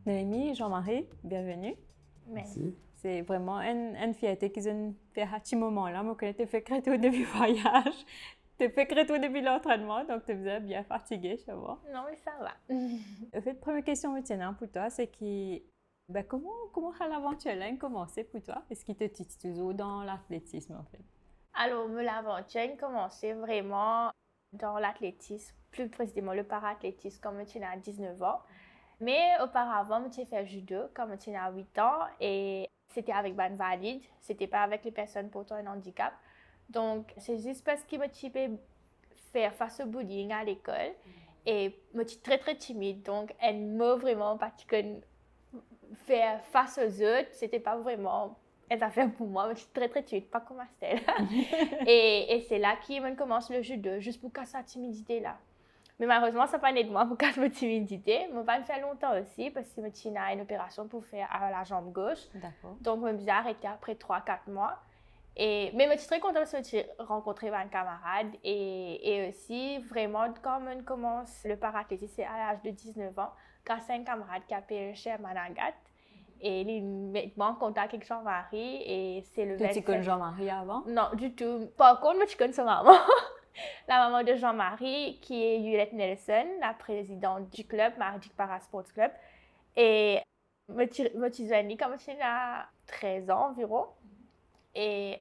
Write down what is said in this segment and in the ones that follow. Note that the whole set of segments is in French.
Noémie, Jean-Marie, bienvenue. Merci. C'est vraiment une fierté qu'ils ont fait à ce moment-là. Moi, quand tu fait créer au début du voyage, tu fait créer au début de l'entraînement, donc tu faisais bien fatigué, je vois. Non, mais ça va. En fait, première question maintenant pour toi, c'est comment l'aventure a commencé pour toi? Est-ce qu'il te titille toujours dans l'athlétisme en fait? Alors, l'aventure a commencé vraiment dans l'athlétisme, plus précisément le para-athlétisme quand j'étais à 19 ans. Mais auparavant, j'ai fait judo quand j'étais à 8 ans et c'était avec ban valide, c'était pas avec les personnes portant un handicap. Donc, c'est juste parce que je suis faire face au bullying à l'école et je suis très très timide. Donc, elle m'a vraiment pas faire face aux autres, c'était pas vraiment une affaire pour moi. Je suis très très timide, pas comme Estelle. et c'est là qu'on commence le judo, juste pour casser cette timidité-là. Mais malheureusement, ça n'a pas aidé moi pour casser ma timidité. Je vais faire longtemps aussi parce que je suis une opération pour faire à la jambe gauche. D'accord. Donc, je me suis arrêtée après 3-4 mois. Mais je suis très contente de rencontrer mes camarades. Et aussi, vraiment, quand on commence le parathlétisme, c'est à l'âge de 19 ans, grâce à un camarade qui appelle chez Managat. Et il met en contact avec Jean-Marie. Et c'est le 27... Tu connais Jean-Marie avant? Non, du tout. Par contre, je connais sa maman. La maman de Jean-Marie, qui est Yulette Nelson, la présidente du club, Mardik Parasports Club. Et je suis venue quand j'avais 13 ans environ. Et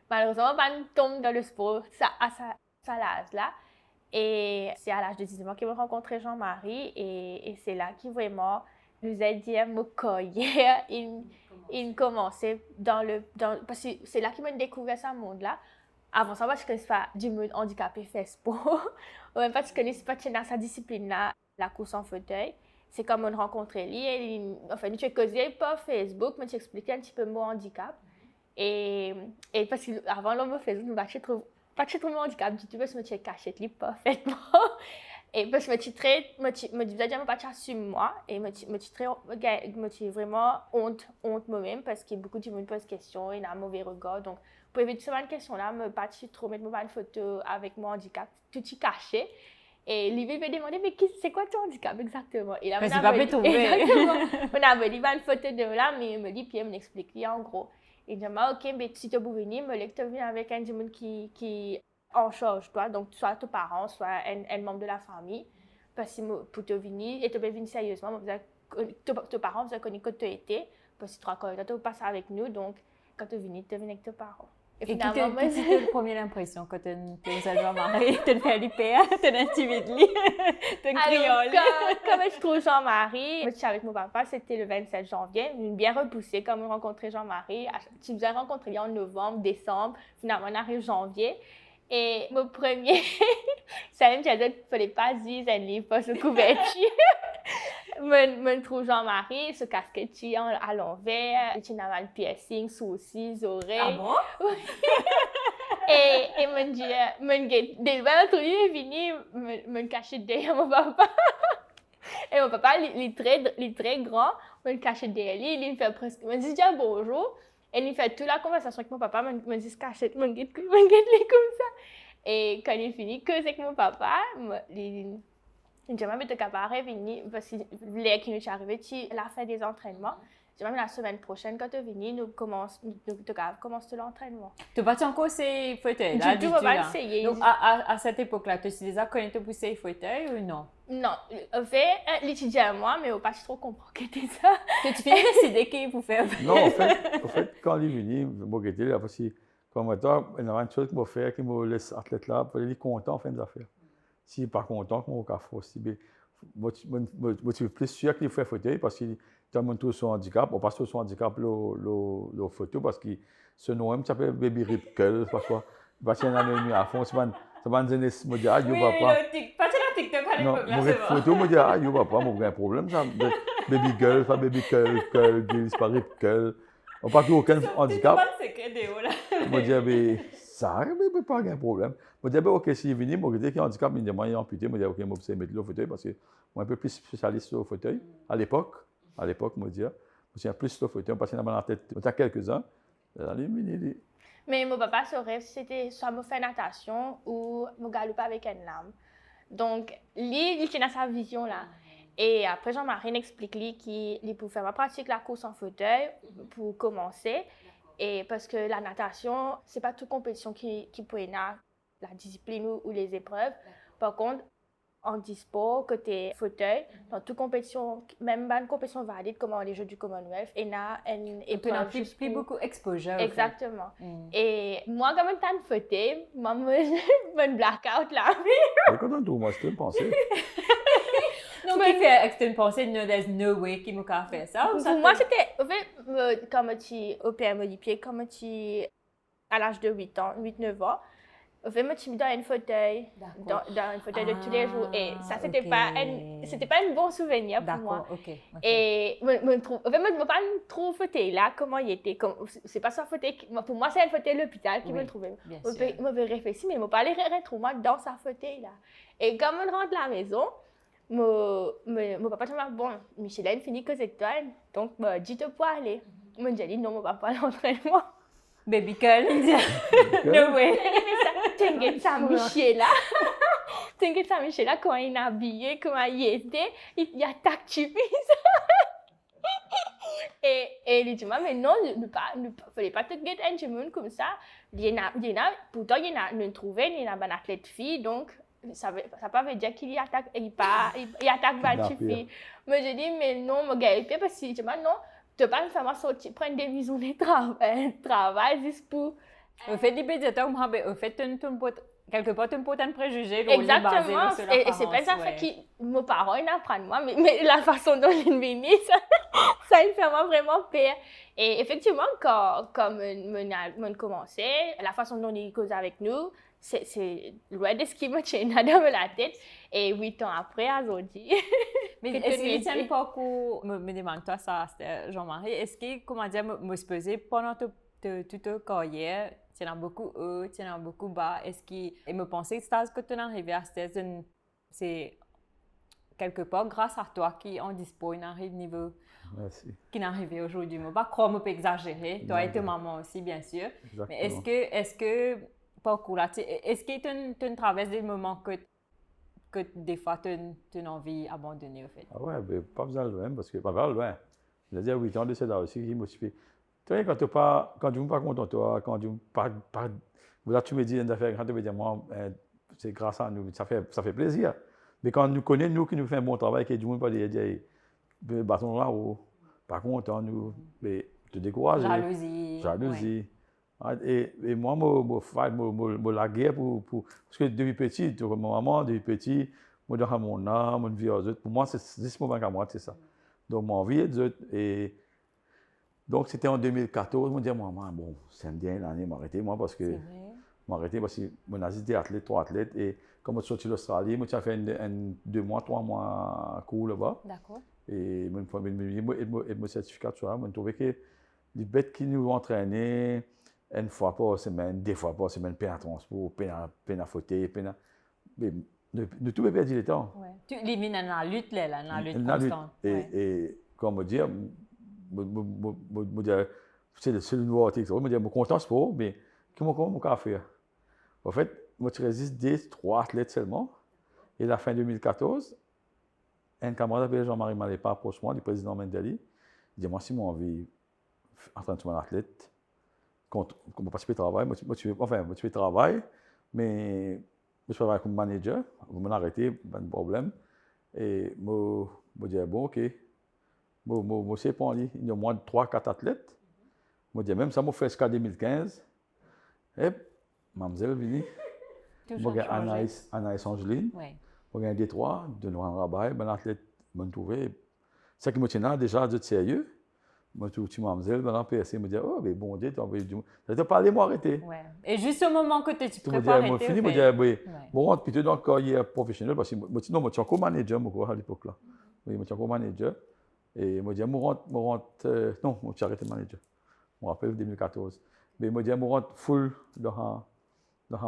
malheureusement, je tombe dans le sport à cet âge-là. Et c'est à l'âge de 19 ans que j'ai rencontré Jean-Marie. Et c'est là qu'il vraiment nous a dit à me coller. Il commençait parce que c'est là qu'il m'a découvert ce monde-là. Avant ça, je ne connaissais pas du monde handicapé fait sport. Ou même pas, je ne connaissais pas dans sa discipline-là, la course en fauteuil. C'est comme on rencontrait lui. Enfin, nous avons causé par Facebook, mais tu expliquais un petit peu mon handicap. Et parce qu'avant, l'homme me faisait, pas trop mon handicap du tout, parce que je me caché lui parfaitement. Et parce que je me disais, je ne pas assumer moi. Et je suis vraiment honte moi-même, parce que beaucoup de monde pose des questions, il a un mauvais regard. Donc, pour éviter cette question-là, je ne pas trop mettre une photo avec mon handicap, tout est caché. Et Livy m'a demandé, mais c'est quoi ton handicap exactement? Et là, on a dit, exactement. On avait dit une photo de là, mais il me dit, puis il m'explique en gros. Et je dis, ok, mais si tu veux venir, je veux que tu viennes avec un monde qui en charge, toi. Donc, soit tes parents, soit un membre de la famille. Parce que pour te venir, et tu peux venir sérieusement, tes parents, vous avez connu que tu étais. Parce que tu passes avec nous, donc quand tu viens avec tes parents. Et finalement, c'était la première impression quand tu es à Jean-Marie, tu fais l'IPA, tu es intimide, tu es criolé. Quand je trouve Jean-Marie, je suis avec mon papa, c'était le 27 janvier. Je bien repoussé quand je rencontré Jean-Marie. Tu nous as rencontré en novembre, décembre, finalement on arrive janvier. Et mon premier, ça même, j'ai dit qu'il ne fallait pas dire un livre, pas se couverture. Je trouve Jean-Marie, ce casquette à l'envers, il a un piercing, sourcils, oreilles. Ah bon? Et me dit, dès le lui est venu, me cacher derrière mon papa. Et mon papa, il est très grand, me cacher derrière lui, il me fait presque, me dit déjà bonjour. Et il fait toute la conversation avec mon papa, me dit cachette, me guette comme ça. Et quand il finit, que c'est que mon papa, il dit, mais tu es capable de venir, parce que l'air qui nous est arrivé, tu la fin des entraînements. Je dis, même la semaine prochaine, quand tu es venu, nous commençons l'entraînement. Tu vas encore ces fauteuils là? Du tout, on va essayer. Donc, à cette époque-là, tu as déjà connu pour ces fauteuils ou non? Non, en fait, l'étudiant à moi, mais on pas trop comprendre que c'était ça. Tu finis de décider qui vous faire. Non, en fait, quand il est venu, je suis là, parce que comme toi, il y a une chose qu'il m'a fait, qui me laisse athlète là, pour aller content en fin d'affaires. Si pas content, qu'on va faire aussi. Je suis plus sûr qu'il fait fauteuil parce qu'il a montré son handicap. On passe sur son handicap, le photo, parce que ce nom s'appelle Baby Rip Curl, parce qu'il y a un ami à fond, c'est pas une jeunesse, je me dis, ah, il va pas. Pas sur TikTok à l'époque, non, mon photo, je me dis, ah, il va pas, il a un problème, ça. Baby Girl, pas Baby Curl, c'est pas Rip Curl. On n'a aucun handicap. C'est pas de secret, là. Je me dis, mais ça, mais pas un problème. Je me dis, ok, s'il est venu, je me dis qu'il y a un handicap, il est amputé. Je me dis, ok, je vais mettre le fauteuil parce que moi, un peu plus spécialiste sur le fauteuil. À l'époque, je me dis, je suis plus sur le fauteuil, parce qu'il y en a dans la tête, il y a quelques-uns. Mais mon papa, son rêve, c'était soit me faire natation ou me galoper avec une lame. Donc, lui, il était dans sa vision là. Et après, Jean-Marie explique qu'il peut faire ma pratique la course en fauteuil pour commencer. Et parce que la natation, c'est pas toute compétition qui peut aider la discipline ou les épreuves. Par contre, en dispo, côté fauteuil, dans toute compétition, même une compétition valide comme les Jeux du Commonwealth, et peut en plus beaucoup exposure. Exactement. Et moi, comme un temps de fauteuil, moi, je blackout là. Mais quand on trouve, moi, je te pensais. Donc, il fait une pensée, there's no way qu'il m'a fait ça. Pour moi, c'était, en fait, comme tu au PME du pied, comme tu à l'âge de 8-9 ans, en fait, je me mis dans un fauteuil, dans un fauteuil de tous les jours. Et ça, c'était pas un bon souvenir pour moi. Et en fait, je me pas trop fauteuil là, comment il était. C'est pas ça fauteuil. Pour moi, c'est un fauteuil de l'hôpital qui me trouvait. Je me réfléchis, mais je me parlais retrouver dans sa fauteuil là. Et quand je rentre à la maison, mon papa m'a dit, bon, Micheline, fini que c'est toi, donc dis te pour aller. Moi, j'ai dit, non, mon papa, l'entraînement. Baby girl. No way. T'inquiète, ça, Michel là. T'inquiète, ça, Michel là, quand il est habillé, comment il était, il attaque tu Et il dit, mais non, il ne fallait pas te guetter un chemin comme ça. Pourtant, il y en a une trouvée, il y en a un athlète fille, donc ça pas veut dire qu'il attaque, il attaque pas fille. Mais je dis, mais non, mon gars, parce que je dis, non. Tu ne peux pas me faire sortir, prendre des missions de travail juste pour... Au fait, l'immédiatement, au fait, quelque part, tu ne peux pas préjuger. Exactement. Et c'est pas ça que mes parents apprennent moi, mais la façon dont ils viennent, ça me fait vraiment peur. Et effectivement, quand on commencé, la façon dont ils causent avec nous, c'est loin de ce qui me tient dans la tête. Et 8 ans après, aujourd'hui. Mais est-ce que tu n'aimes pas qu'on me demande toi ça, Jean-Marie, est-ce que, comment dire, me se poser pendant toute ta carrière, tu en as beaucoup haut, tu en as beaucoup bas, est-ce que, et me penser que tu es arrivé à c'est quelque part grâce à toi qui en dispose un niveau qui n'est arrivé aujourd'hui. Je ne vais pas croire, je peux exagérer, toi et ta maman aussi, bien sûr. Exactement. Mais est-ce que parcours là, est-ce que tu traverses des moments que des fois, tu as envie d'abandonner, au fait? Ah ouais, mais pas besoin de loin, parce que pas besoin de loin. Je veux dire, 8 ans de c'est là aussi qui motive. Tu vois, quand tu ne es pas content de toi, quand tu pas, là, tu me dis une affaire, quand tu me dis, moi, c'est grâce à nous, ça fait plaisir. Mais quand nous connaissons, nous qui nous faisons un bon travail, qui du monde pas dire, bâton là ou pas content, nous, mais te décourager. Jalousie. Et moi, je la guerre parce que depuis petit, ma maman, depuis petit, moi, dans mon âme, mon vie aux autres, pour moi, c'est ce moment qu'à moi, c'est ça. Donc, mon vie aux autres. Et donc, c'était en 2014, je me disais, maman, bon, c'est bien l'année, m'arrêter, moi, parce que. M'arrêter parce que mon assisté athlète, 3 athlètes, et comme je suis sorti de l'Australie, moi, j'ai fait 2 mois, 3 mois cours là-bas. D'accord. Et mon certificat, tu vois, je trouvais que les bêtes qui nous entraînaient, une fois par semaine, 2 fois par semaine, peine à transport, peine à fauteuil, peine à... Mais ne tout perdu le temps. Ouais. Tu élimines la lutte, là, la lutte constante. Et comme je dis, c'est le seul nouveau article. Je dis, je suis content sport, mais comment je faire? En fait, moi, je résiste 3 athlètes seulement. Et la fin 2014, un camarade appelé Jean-Marie Malépa approche moi, le président Mendeli. Il dit, moi, si j'ai envie d'entendre un athlète, comment participer au travail, je travail, mais je travaille comme manager, je vais m'arrêter, pas de problème. Et je dis, bon, ok, je sais pas, il y a moins de 3-4 athlètes. Je dis, même ça m'a fait jusqu'à 2015. Et, mademoiselle Vini, je dis, Anaïs Angeline, je dis, Détroit, de Noir Rabaille, un athlète, je me trouvais. Ce qui me tient déjà de sérieux. Moi, tu mademoiselle, dans la PSC, me dit, oh, mais bon Dieu, tu as envoyé du monde. Tu n'as pas allé m'arrêter. Ouais. Et juste au moment que tu te prépares, je finis, je dis, oui, bon, plutôt dans le carrière professionnelle, parce que moi, je suis encore manager, à l'époque là. Oui, je suis encore manager. Et je me dis, non, je suis arrêté manager. Je me rappelle 2014. Mais je me dis, je rentre full dans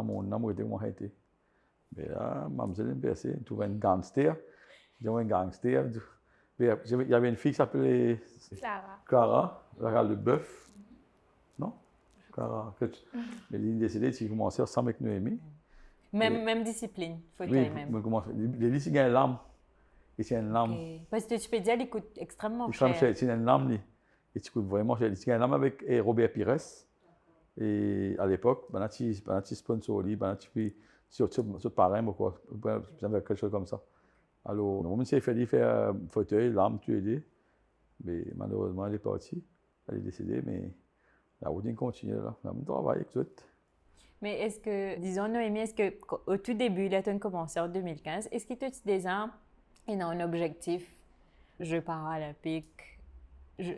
mon nom, je suis arrêté. Mais là, mademoiselle MPSC, je trouve un gangster. Un gangster. Il y avait une fille qui s'appelait Clara Leboeuf. Non? Clara. Mais elle est décédée, elle commençait ensemble avec Noémie. Même discipline, faut dire même. Les lycées gagnent l'âme. Et c'est une lame. Ok. Parce que tu peux dire, il coûte extrêmement Extrêmement cher. cher. C'est une lame, et tu coûtes vraiment cher. C'est une lame avec Robert Pires. Et à l'époque, tu sponsor, tu parrain ou quoi, quelque chose comme ça. Alors, on s'est fait faire fauteuil, lame, tu aider. Mais malheureusement, elle est partie. Elle est décédée, mais la routine continue là. On travaille avec tout. Mais est-ce que, disons Noémie, est-ce que au tout début, là, tu as commencé en 2015, est-ce que tu as des ans et un objectif, Jeux paralympiques,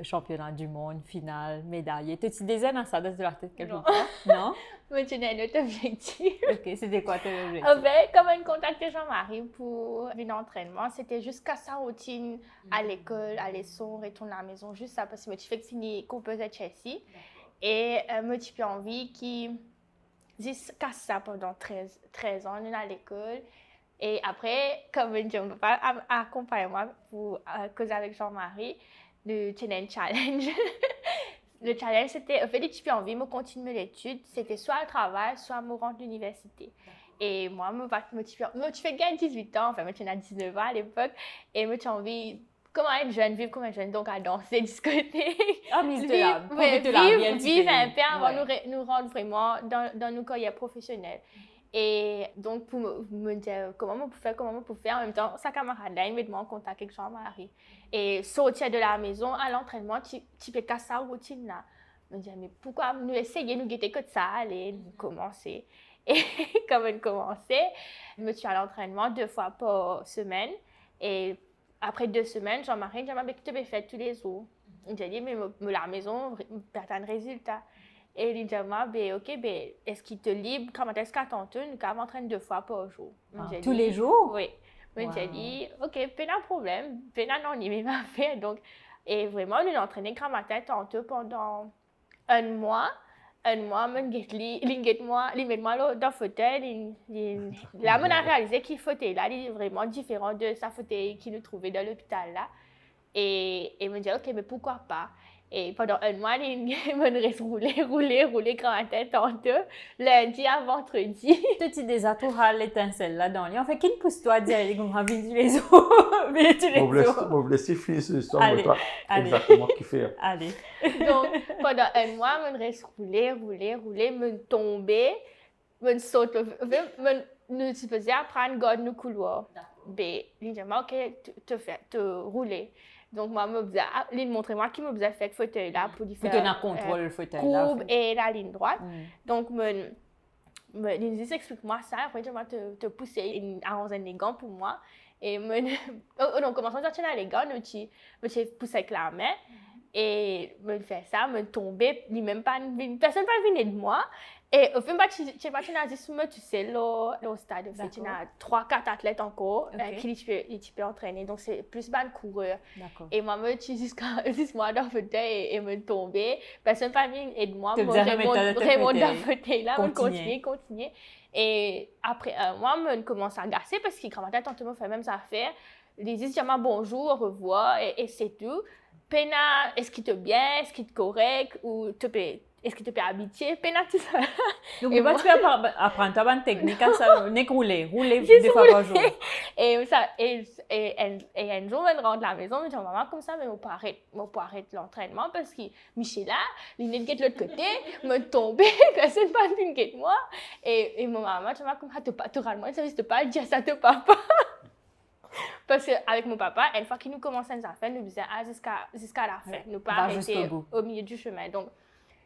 championnat du monde, finale, médaillé? Tu des ans dans ça dans la tête quelque Non. part? Non? Mais tu n'as un autre objectif. Ok, c'était quoi ton objectif? En fait, comme on contactait Jean-Marie pour venir entraînement, c'était jusqu'à sa routine à l'école, à leçon, retourner à la maison, juste ça, parce que tu fais que fini composer Chelsea. Et moi, tu as envie qui jusqu'à ça pendant 13 ans, on est à l'école. Et après, comme je ne peux pas accompagner moi pour causer avec Jean-Marie, le challenge. Le challenge, c'était, en fait, tu as envie de continuer l'étude, c'était soit le travail, soit me rendre à l'université. Et moi, tu fais gagner 18 ans, enfin, moi, tu as 19 ans à l'époque, et moi, tu as envie, comment être jeune, vivre comme un jeune, donc à danser, discothèque. Ah, mise de là, Vivre un peu avant nous rendre vraiment dans nos carrières professionnelles. Et donc, pour me dire comment on peut faire, en même temps, sa camarade là, il me demande en contact avec Jean-Marie. Et sortir de la maison à l'entraînement, tu peux casser sa routine là. Je me dis, mais pourquoi nous essayer, nous guetter que ça, allez, nous commencer. Et comme on commençait, je me suis à l'entraînement 2 fois par semaine. Et après 2 semaines, Jean-Marie dit, mais tu peux faire tous les jours. J'ai dit, mais la maison, perd un résultat. Et il dit, ok, est-ce qu'il te libre, comment est-ce qu'à ton tour, nous m'entraîne 2 fois par jour. Tous les jours? Oui. J'ai dit, ok, pas de problème, pas non, il m'a fait. Donc, et vraiment, nous l'entraînons grand matin tantôt pendant 1 mois. 1 mois, il met moi dans le fauteuil. Là, on a réalisé qu'il fauteuil là, il est vraiment différent de sa fauteuil qu'il nous trouvait dans l'hôpital là. Et il me dit, ok, mais pourquoi pas? Et pendant 1 mois, il me reste rouler grand matin tantôt, lundi à vendredi. Tu des atours l'étincelle là-dedans. En fait, qui pousse-toi à dire, il y a tous les jours? Mais tous les jours. On va laisser finir ce histoire, Allez, toi, exactement ce qu'il fait. Allez. Donc, pendant 1 mois, je reste rouler, me tomber, me sauter, nous faisions apprendre à garder nos couloirs. Mais, il dit, ok, te rouler. Donc, moi, il montrait moi qui me faisait faire le fauteuil là pour lui faire. Pour tenir contrôle le fauteuil là. Courbe et la ligne droite. Donc, il dit, explique-moi ça. Après, je vais te pousser à les gants pour moi. Et donc, commençons à tirer les gants, je pousse avec la main. Et me faire ça, me tomber, personne ne venir de moi. Et au fin, tu sais, le stade, tu as 3-4 athlètes encore qui tu peux entraîner. Donc, c'est plus de coureur. Et moi, je suis jusqu'à dans le fauteuil et me tomber. Personne ne venir de moi. Je remonte dans le fauteuil là, je continue. Et après, moi, je commence à agacer parce qu'il commence à tenter de faire même ça faire. Ils disent bonjour, au revoir, et c'est tout. Pena, est-ce qu'il te bien, est-ce qu'il te correct, ou est-ce qu'il te peut habituer, Pena, tout ça. Donc, tu peux apprendre ta bonne technique à ça, rouler 2 fois par jour. Et un jour, je rentre à la maison, je dis, maman, comme ça, mais on peut arrêter l'entraînement parce que Michela, il est de l'autre côté, me tomber, personne ne va venir de moi. Et mon maman, tu m'as comme, tu râles-moi, ça ne veut pas dire ça à ton papa. Parce qu'avec mon papa, une fois qu'il nous commençait à faire, nous disions jusqu'à la fin. Nous pas arrêter au milieu du chemin. Donc,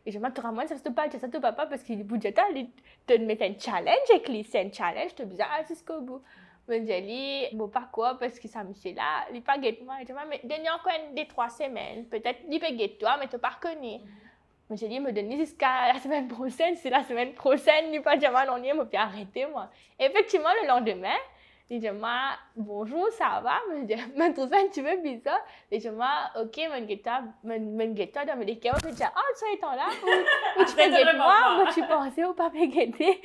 et je me dis, moi, ça ne pas dire ça à ton papa parce qu'il dit, il te met un challenge avec lui. C'est un challenge, tu dis jusqu'au bout. Je me dis, bon, pas quoi, parce que ça me fait là, il n'est pas guette moi. Je me dis, mais donne-lui encore 3 semaines. Peut-être il peut guette toi, mais tu n'as pas reconnu. Je me dis, me donne jusqu'à la semaine prochaine. Si la semaine prochaine, il n'est pas dire, non, il peut arrêter, moi. Et effectivement, le lendemain, il dit, bonjour, ça va? Je me dis, mais tout ça, tu veux bizarre? Il dit, ok, mon guetta, dans mes décors, je dis, ça est là, ou tu peux guetter moi, tu pensais ou pas me guetter?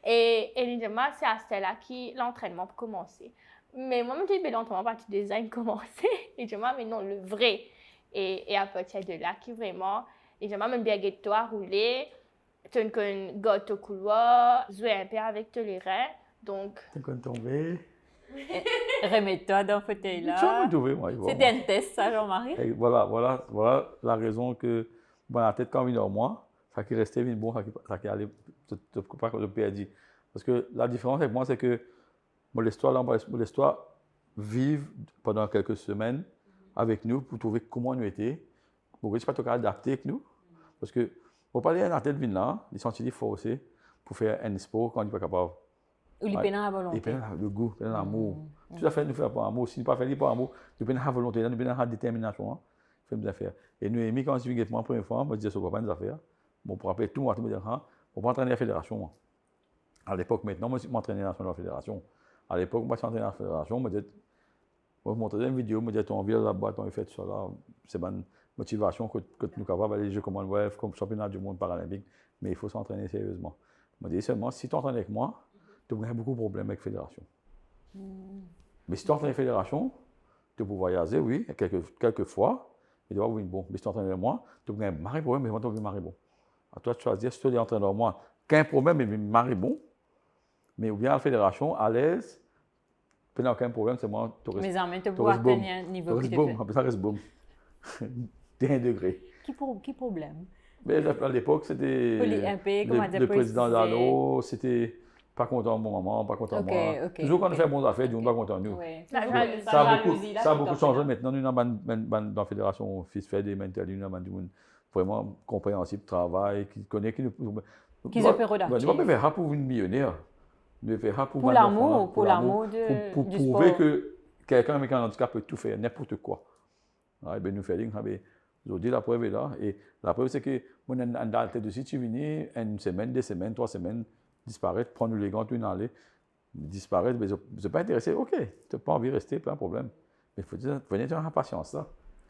Et il dit, c'est à celle-là que l'entraînement peut commencer. Mais moi, je me dis, l'entraînement partie du design commencer. Il dit, mais non, le vrai. Et à partir de là, qui vraiment, il dit, même bien guette-toi, rouler, tu as une gâte au couloir, jouer un peu avec tous les reins. Donc. T'es qu'on tombé. Remets-toi dans le fauteuil Tu là. vas me trouver, moi. C'était un test, ça, Jean-Marie? Et voilà la raison que, dans la tête, quand il est en moi, ça qui restait bon, ça qui allait, pas le perdu. Parce que la différence avec moi, c'est que mon histoire vivre pendant quelques semaines avec nous pour trouver comment nous étions. Pour que je ne sois pas adapté avec nous. Parce que, pour parler d'un athlète là, il s'est forcé pour faire un sport quand il n'est pas capable. Ou il peine à la volonté. Il peine le goût, il peine l'amour. Tout à fait, nous faisons pas amour. Si nous ne faisons pas amour, nous peine la volonté, nous peine la détermination. Nous faisons des affaires. Et nous, Amy, quand je suis venu la première fois, je me disais, ce n'est pas des affaires. Bon, pour rappeler tout, moi, je me disais, on va entraîner la fédération. À l'époque, maintenant, moi, je m'entraînais dans la fédération. À l'époque, moi, je m'entraînais dans la fédération, je me disais, moi, je montrais une vidéo, je me disais, ton ville là-bas, ton fait ça là, c'est une motivation que nous sommes capables d'aller aux Jeux Commonwealth, comme championnat du monde paralympique, mais il faut s'entraîner sérieusement. Je me disais seulement, si tu entraînes avec moi, tu auras beaucoup de problèmes avec la fédération. Mais si tu entraînes avec la fédération, tu peux voyager, oui, quelques fois, mais tu vas voir, bon, mais si tu entraînes avec moi, tu auras un mari problème, mais moi, tu auras un mari bon. À toi de choisir, si tu es entraîneur avec moi, qu'un problème, mais mari bon, mais ou bien la fédération, à l'aise, tu n'as aucun problème, c'est moi, tu restes. Mais en même temps, tu peux atteindre un niveau qui te fait. Ça reste boum. T'es 1 degré. Qui problème? Mais à l'époque, c'était le président d'Allo, c'était pas content de mon maman, pas content de moi. Toujours quand on fait bonnes affaires, ils ne sont pas contents de nous. Ça a beaucoup changé. Maintenant, nous sommes dans la fédération Fils Fed et maintenant, nous sommes vraiment compréhensible, travail, qui connaît, qui nous... Qui se productive. Nous ne pouvons pas faire pour une millionnaire. Nous pouvons faire pour l'amour, pour l'amour du sport. Pour prouver que quelqu'un avec un handicap peut tout faire, n'importe quoi. Ben, nous faisons, aujourd'hui, la preuve est là. Et la preuve, c'est que mon athlète aussi, tu viens une semaine, 2 semaines, 3 semaines, disparaître, prendre les gants, tout aller, disparaître, mais je ne suis pas intéressé. OK, tu n'as pas envie de rester, pas de problème. Mais il faut venir avoir patience, là.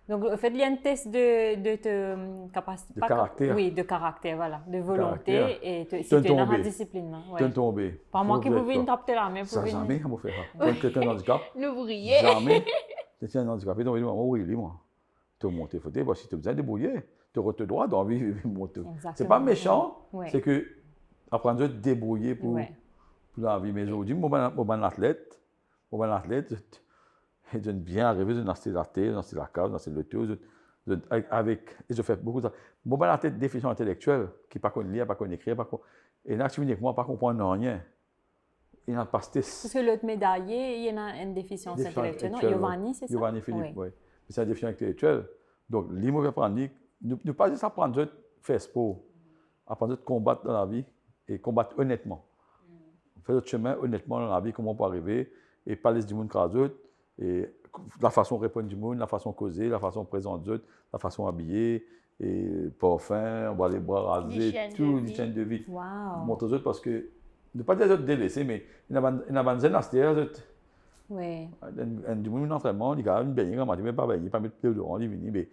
Donc, faites un test de capacité. De caractère. Oui, de caractère, voilà. De volonté et si tu es dans la discipline. Tu es tombé. Pas moi qui pouvais une taper la main. Ça, jamais, on va faire ça. Quand quelqu'un a un handicap. L'ouvrier. Jamais. Tu as un handicap. Tu es oui, moi. Tu as monté, il faut si tu as besoin de débrouiller. Tu as le droit d'envie de monter. Ce n'est pas méchant, c'est que apprendre à te débrouiller pour la vie. Mais aujourd'hui, moi, un athlète, je bien arrivé, je suis la tête, je suis la case, je suis le tout, et je fais beaucoup de ça. Moi, un athlète déficient intellectuel, qui ne peut pas lire, pas écrire, et là, tu viens avec moi, pas comprendre rien. Il n'a pas de Parce que l'autre médaillé, il y a une déficience intellectuelle. Non, Giovanni, c'est ça? Giovanni Philippe, oui. C'est une déficience intellectuelle. Donc, l'immobilier apprendre, ne pas juste apprendre à faire sport, apprendre à combattre dans la vie et combattre honnêtement. Faire notre chemin honnêtement dans la vie, comment on peut arriver, et parler du monde qu'à d'autres, et la façon de répondre du monde, la façon de causer, la façon de présenter d'autres, la façon d'habiller, et parfum, on va les bras rasés, tout, l'hygiène de vie. Wow. Montre aux autres parce que, ne pas dire aux autres délaissés, mais il y a une zen à cette autres. Oui. Du monde d'entraînement, il y a une baigner, il ne pas baigner, pas mettre de l'eau, il vient, mais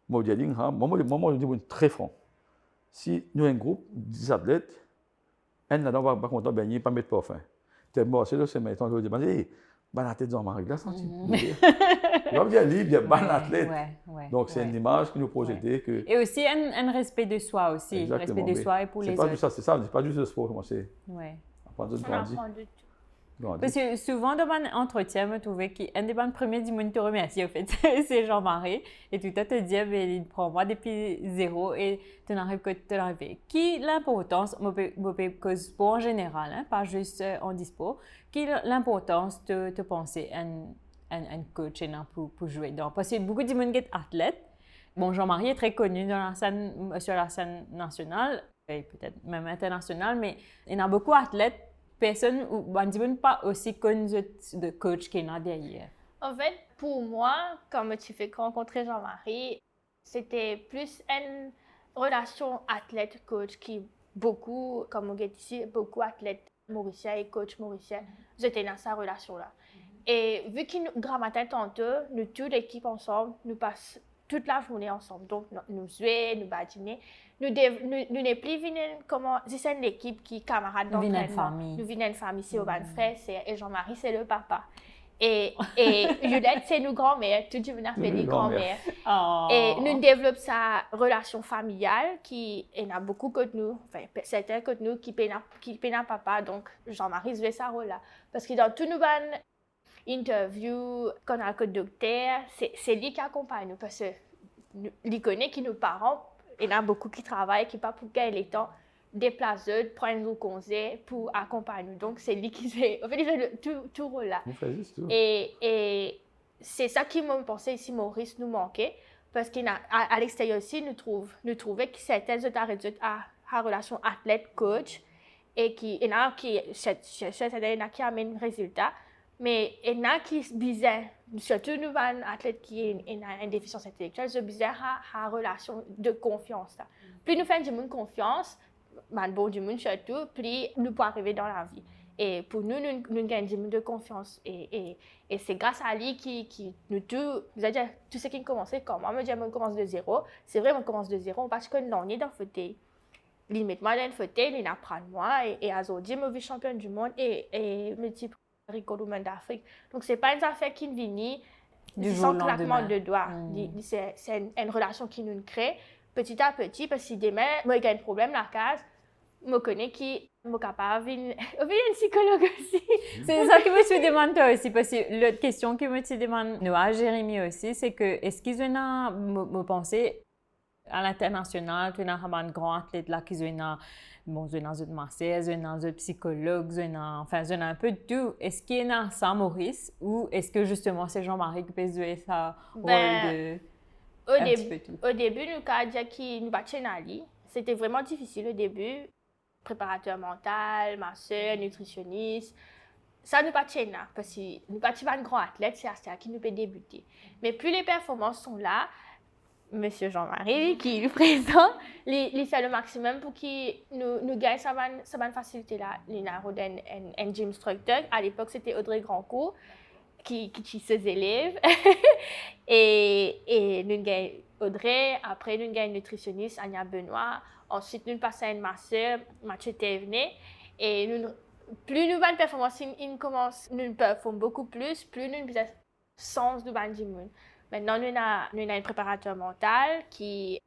moi, je dis très franc. Si nous avons un groupe de 10 athlètes, un là-dedans va pas content de baigner, pas mettre parfum. Tu es bon, c'est là, c'est maintenant, je vais dire, hey, bon athlète Jean-Marie, là, senti. Il va me dire libre, il y a bon athlète. Donc, c'est une image qui nous projetait. Et aussi un respect de soi aussi. Exactement, respect de soi et pour les autres. C'est ça, c'est pas juste le sport, moi, c'est apprendre de grandir. Parce que souvent, dans mon entretien, je trouvais qu'un des premiers du monde te remercie, en fait, c'est Jean-Marie. Et tout le temps, te dit, il prend moi depuis 0 et tu n'arrives que te l'arriver. Qui l'importance, cause pour en général, hein, pas juste en dispo, qui l'importance de penser un coach pour jouer dedans. Parce que beaucoup de monde qui est athlète. Bon, Jean-Marie est très connu sur la scène nationale, et peut-être même internationale, mais il y a beaucoup d'athlètes. Personne ou pas aussi connu de coach qu'il y a derrière. En fait, pour moi, quand tu fais rencontrer Jean-Marie, c'était plus une relation athlète-coach qui beaucoup, comme on dit ici, beaucoup d'athlètes mauriciens et coachs mauriciens, j'étais dans cette relation-là. Et vu qu'il nous grammatait tantôt, nous toute l'équipe ensemble, nous passons toute la journée ensemble. Donc, nous jouons, nous badinons. Nous n'est plus venus comment c'est une équipe qui camarade d'entraînement. Nous venons une famille, c'est Oban frère, et Jean-Marie c'est le papa. Et Juliette c'est nos grand-mères, tout le monde a fait des grand-mères. Oh. Et nous développons sa relation familiale qui il y a beaucoup que nous, enfin certains que nous qui peinent papa, donc Jean-Marie jouait sa rôle là parce que dans tout nous interview, qu'on a que docteur, c'est lui qui accompagne nous parce que il connaît que nos parents, il y en a beaucoup qui travaillent, qui pas pour gagner le temps, déplacer, prendre nos conseils pour accompagner nous. Donc, c'est lui qui fait, en fait, il fait tout rôle là. Vous faites juste tout. Et c'est ça qui m'a pensé ici, Maurice nous manquait, parce qu'à l'extérieur aussi, nous trouvait que certaines autres à relation athlète-coach, et il y en a qui amènent résultat, mais il y en a qui sont bizarres, surtout nous, un athlète qui a une déficience intellectuelle, c'est bizarre à relation de confiance. Là. Plus nous faisons du monde confiance, bon du monde surtout, plus nous pouvons arriver dans la vie. Et pour nous gagnons de confiance. Et c'est grâce à lui qui nous tout, c'est-à-dire tout ce qui commence comme moi, on commence de zéro. C'est vrai, on commence de zéro parce que nous, on est dans le fauteuil. Il met moi dans le fauteuil, il apprend moi. Et aujourd'hui, je suis championne du monde et multiple recordman d'Afrique. Donc, ce n'est pas une affaire qui vient sans claquement de doigts. C'est une relation qui nous crée petit à petit. Parce que si demain, moi, j'ai un problème la case, je connais qui est capable de un psychologue aussi. C'est ça que je me suis demandé aussi, parce que l'autre question que je me suis demandé, nous à Jérémy aussi, c'est que est-ce qu'ils ont pensé à l'international, tu as un grand athlète là qui ont bon, ils ont un master, ils ont un psychologue, enfin, ils ont un peu de tout. Est-ce qu'il y a ça, Maurice, ou est-ce que justement c'est Jean-Marie qui peut jouer ça rôle de au début, nous avons dit que nous battions. C'était vraiment difficile au début. Préparateur mental, masseur, nutritionniste. Ça nous battions parce que nous battions un grand athlète, c'est à ça qui nous peut débuter. Mais plus les performances sont là, Monsieur Jean-Marie, qui est présent, il fait le maximum pour qu'il nous gagne sa facilité là. Il a un gym instructeur. À l'époque, c'était Audrey Grandcourt qui ses élèves. et nous gagnons Audrey. Après, nous gagnons nutritionniste Anya Benoît. Ensuite, nous passons à une masseur, Mathieu Thévenet. Et plus nous avons une performance, nous performons beaucoup plus nous avons sens de Bandimoun. Maintenant, nous avons un préparateur mental qui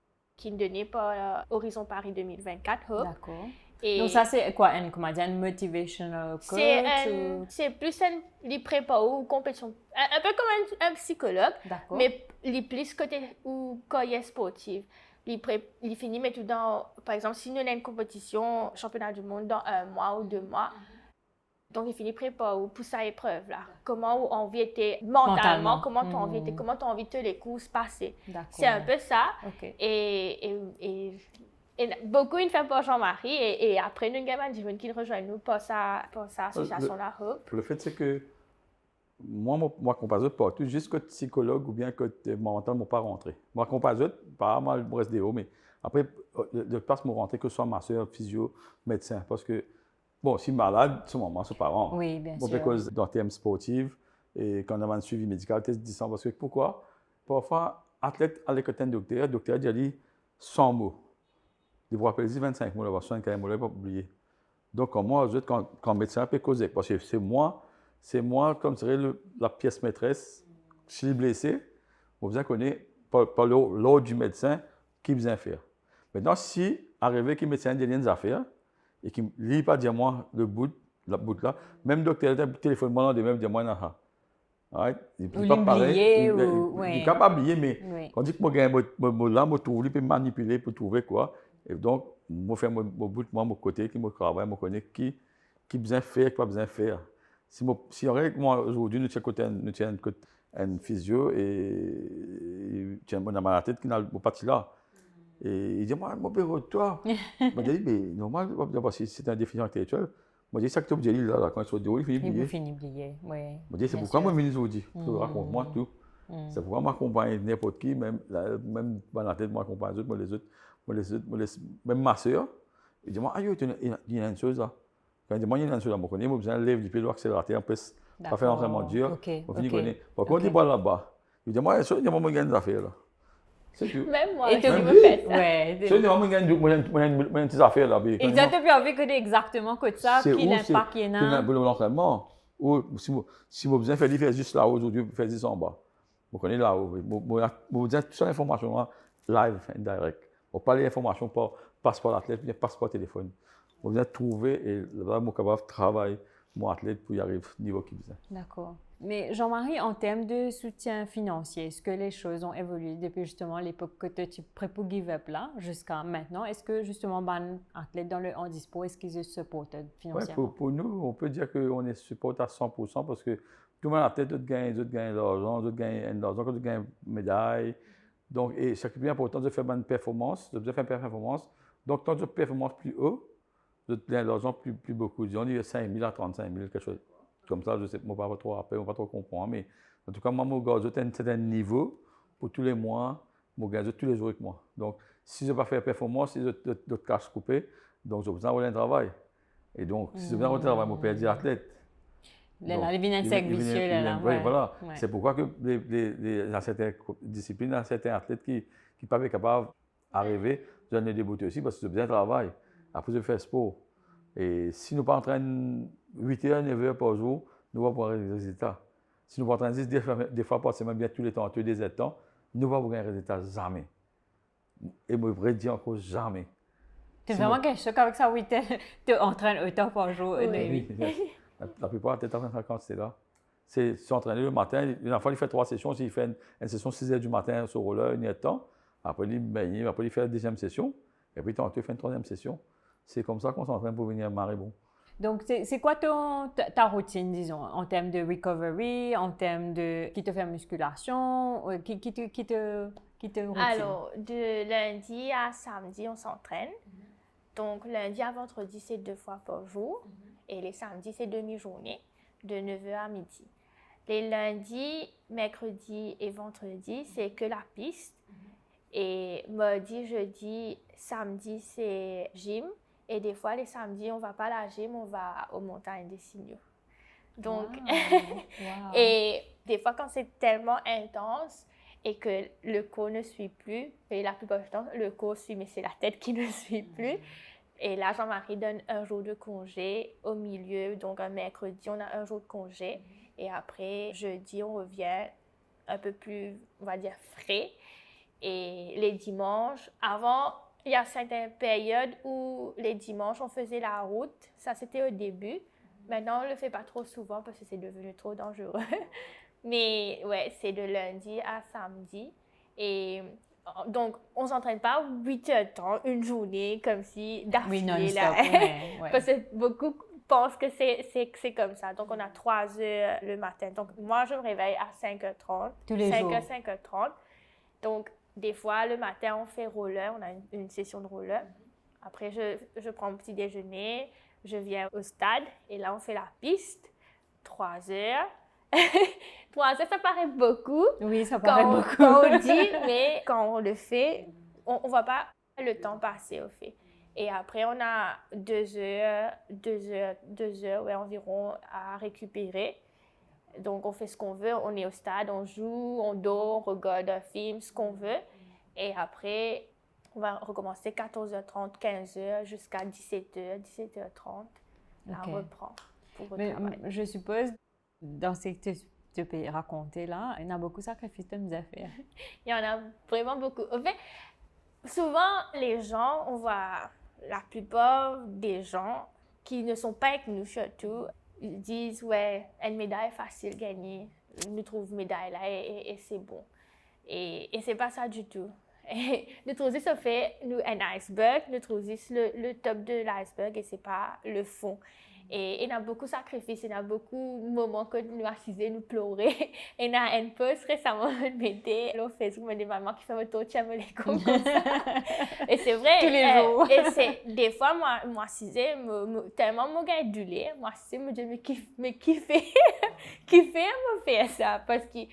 est donné par Horizon Paris 2024. D'accord. Donc, ça, c'est quoi? Un motivational coach? C'est plus un prépa ou compétition. Un peu comme un psychologue, mais il plus côté ou carrière sportive. Il finit mais tout dans, par exemple, si nous avons une compétition, championnat du monde dans 1 mois ou 2 mois, donc il finit prépa ou pour sa épreuve là. Comment on vit mentalement, comment tu as envie de les courses passer. C'est un peu ça. Okay. Et beaucoup ils font pour Jean-Marie et après nous avons qui rejoignent nous pour sa association là. Le fait c'est que moi compazote partout, juste que psychologue ou bien que mental ne pas rentré. Moi compazote, pas mal je reste des hauts, mais après je passe me rentrer que ce soit masseur, physio, médecin, parce que bon, si malade, ce moment, c'est parents. Oui, bien sûr. Parce que dans le thème sportif, et quand on a un suivi médical, tu dis ça parce que pourquoi? Parfois, athlète à l'école docteur dit 100 mots. Il vous rappelle 25 mots, 75 mots, il ne faut pas oublier. Donc, moi, quand médecin peut causer, parce que c'est moi comme serait la pièce maîtresse, si je suis blessé, vous besoin connaître par l'ordre du médecin qui besoin faire. Maintenant, si arrivé que le médecin a des affaires, et qui ne lit pas dire moi la bout là, même le docteur a téléphone moi de même dire moi là. Il n'est pas pareil, il est capable d'oublier, mais on dit que moi je trouve, il peut manipuler pour trouver quoi. Et donc, moi fais mon bout, moi mon côté, qui me travaille, moi connais qui besoin faire, qui pas besoin faire. Si moi aujourd'hui nous tiens un physio et tiens mon dans la tête qui n'a pas là. Et il dit, moi, mon père, toi. Moi, je dis, mais normal, parce que c'est un déficient intellectuel. Moi, je dis, ça que tu as dit là, quand il soit dehors, il finit de plier. Oui. Moi, je dis, c'est pourquoi moi, je me dis, je raconte moi tout. C'est pourquoi moi, je accompagne n'importe qui, même dans la tête, moi, je accompagne les autres, même ma soeur. Il dit, moi, il y a une chose là. Quand il dit, moi, il y a une chose là, moi, je besoin de lever du pied, l'accélérateur, on peut pas faire l'entraînement dur. On finit de connaître. Par contre, il va là-bas. Il dit, moi, il y a moi, des affaires là. Même moi, et je me fais ça. Ouais. C'est moi qui gagne mon petite affaire là. Et tu as plus envie que exactement que ça, qui l'impact qu'il y en a. Pour l'entraînement, ou si vous besoin faire juste là aujourd'hui, faire 10 en bas. Vous connaissez là où vous avez toute l'information live, direct. Vous parlez d'information par passeport athlète, bien passeport téléphone. Vous devez trouver et là, vous êtes capable de travailler mon athlète pour y arriver au niveau qu'il besoin. D'accord. Mais Jean-Marie, en termes de soutien financier, est-ce que les choses ont évolué depuis justement l'époque que tu es prêt pour give up là, jusqu'à maintenant? Est-ce que justement, les athlètes dans le handisport, est-ce qu'ils se supportent financièrement? Ouais, pour nous, on peut dire qu'on est support à 100% parce que tout le monde a tête, d'autres gagnent de l'argent, d'autres gagnent de l'argent, d'autres gagnent médailles. Donc, et c'est plus important de faire une performance, de bien faire une performance. Donc, quand tu performance plus haut, de gagner de l'argent plus beaucoup. Disons, il y a 5 000 à 35 000, quelque chose comme ça. Je sais, moi, pas trop après, on va pas trop comprendre. Mais en tout cas, moi, mon gars, j'ai un certain niveau pour tous les mois, mon gars, tous les jours avec moi. Donc, si je ne vais pas faire performance, si je te cache coupé, donc j'ai besoin d'avoir un travail. Et donc, si je viens de travail, je peux dire athlète. Les vignettes sec vicieux, là. Oui, voilà. Ouais. C'est pourquoi que dans certaines disciplines, il y a certains athlètes qui ne sont pas capables d'arriver, de donner des bouteilles aussi parce que c'est bien travail. Après, je fais sport. Et si nous ne entraînons pas 8 heures, 9 heures par jour, nous allons avoir des résultats. Si nous ne entraînons pas des fois par semaine, bien tous les temps, tous les temps, nous allons avoir un résultat jamais. Et je vais dire encore jamais. Tu es vraiment quelque chose qu'avec ça, oui, tu entraînes autant par jour. Oui. La plupart des temps, quand c'est là. C'est s'entraîner le matin. Une fois, il fait 3 sessions. S'il fait une session 6 heures du matin sur roller, il y a temps. Après, il baigner. Après, il fait la deuxième session. Et puis, il fait une troisième session. C'est comme ça qu'on s'entraîne pour venir marrer bon. Donc, c'est quoi ta routine, disons, en termes de recovery, en termes de qui te fait musculation, qui te routine? Alors, de lundi à samedi, on s'entraîne. Donc, lundi à vendredi, c'est 2 fois par jour. Et les samedis, c'est demi-journée, de 9h à midi. Les lundis, mercredis et vendredis, c'est que la piste. Et mardi, jeudi, samedi, c'est gym. Et des fois, les samedis, on ne va pas à la gym, on va aux montagnes des Signaux. Donc, Wow. et des fois, quand c'est tellement intense et que le corps ne suit plus, et la plupart du temps, le corps suit, mais c'est la tête qui ne suit plus. Et là, Jean-Marie donne un jour de congé au milieu. Donc, un mercredi, on a un jour de congé. Et après, jeudi, on revient un peu plus, on va dire, frais. Et les dimanches, avant, il y a certaines périodes où les dimanches, on faisait la route. Ça, c'était au début. Maintenant, on ne le fait pas trop souvent parce que c'est devenu trop dangereux. Mais ouais, c'est de lundi à samedi. Et donc, on ne s'entraîne pas 8 heures de temps, une journée, comme si d'affilée. Oui, non-stop, ouais. Parce que beaucoup pensent que c'est comme ça. Donc, on a 3 heures le matin. Donc, moi, je me réveille à 5h30. Tous les jours. 5h30. Donc, des fois, le matin, on fait roller. On a une session de roller. Après, je prends un petit déjeuner. Je viens au stade. Et là, on fait la piste. 3 heures. 3 heures, ça paraît beaucoup. Oui, ça paraît beaucoup. Quand on dit, mais quand on le fait, on ne voit pas le temps passer au fait. Et après, on a 2 heures, ouais, environ à récupérer. Donc, on fait ce qu'on veut. On est au stade, on joue, on dort, on regarde un film, ce qu'on veut. Et après, on va recommencer 14h30, 15h jusqu'à 17h, 17h30. Là, on reprend pour le travail. Je suppose, dans ce que tu peux raconter là, il y en a beaucoup de sacrifices que tu as fait. Il y en a vraiment beaucoup. En fait, souvent, les gens, on voit la plupart des gens qui ne sont pas avec nous surtout, ils disent, ouais, une médaille facile gagner, nous trouvons médaille là et c'est bon. Et c'est pas ça du tout. Et nous trouvons ça fait nous un iceberg, nous trouvons le top de l'iceberg et c'est pas le fond. Et il y a beaucoup de sacrifices, il y a beaucoup de moments que nous assisons, nous pleurer. Et il y a un post récemment, je mettais sur Facebook, me dit maman qui fait me tour, tiens, me les comme ça. Et c'est vrai. Tous les jours. Et c'est, des fois, moi, assisais, tellement je gagne du lait, moi, assisais, me dis, mais qui fait me faire ça? Parce que.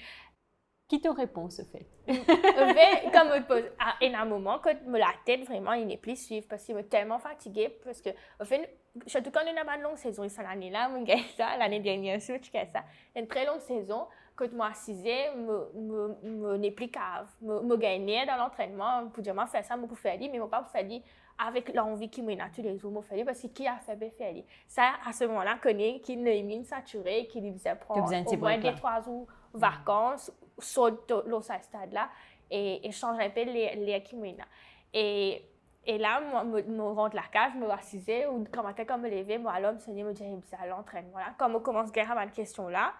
Qui te répond ce fait? Comme me pose, il y a un moment que la tête vraiment il n'est plus suivre parce qu'il est tellement fatigué parce que au fait surtout quand on a une longue saison cette année là on gagne ça l'année dernière je gagne ça une très longue saison quand moi assisais me n'est plus cave me gagnais dans l'entraînement pour dire moi faire ça me pour faire dire mais moi pas pour faire dire avec l'envie qui m'a tous les jours me faire dire parce que qui a fait bien faire dire ça à ce moment là connaît qui ne est saturé qui disait prendre au moins 2-3 jours vacances saute l'eau à ce stade là et change un peu les Kimena. Et là, moi, me rentre la cage, me rassisais, ou quand me lever, moi, alors, me disait, me disait, à l'entraînement là. Quand on commence à avoir une question là,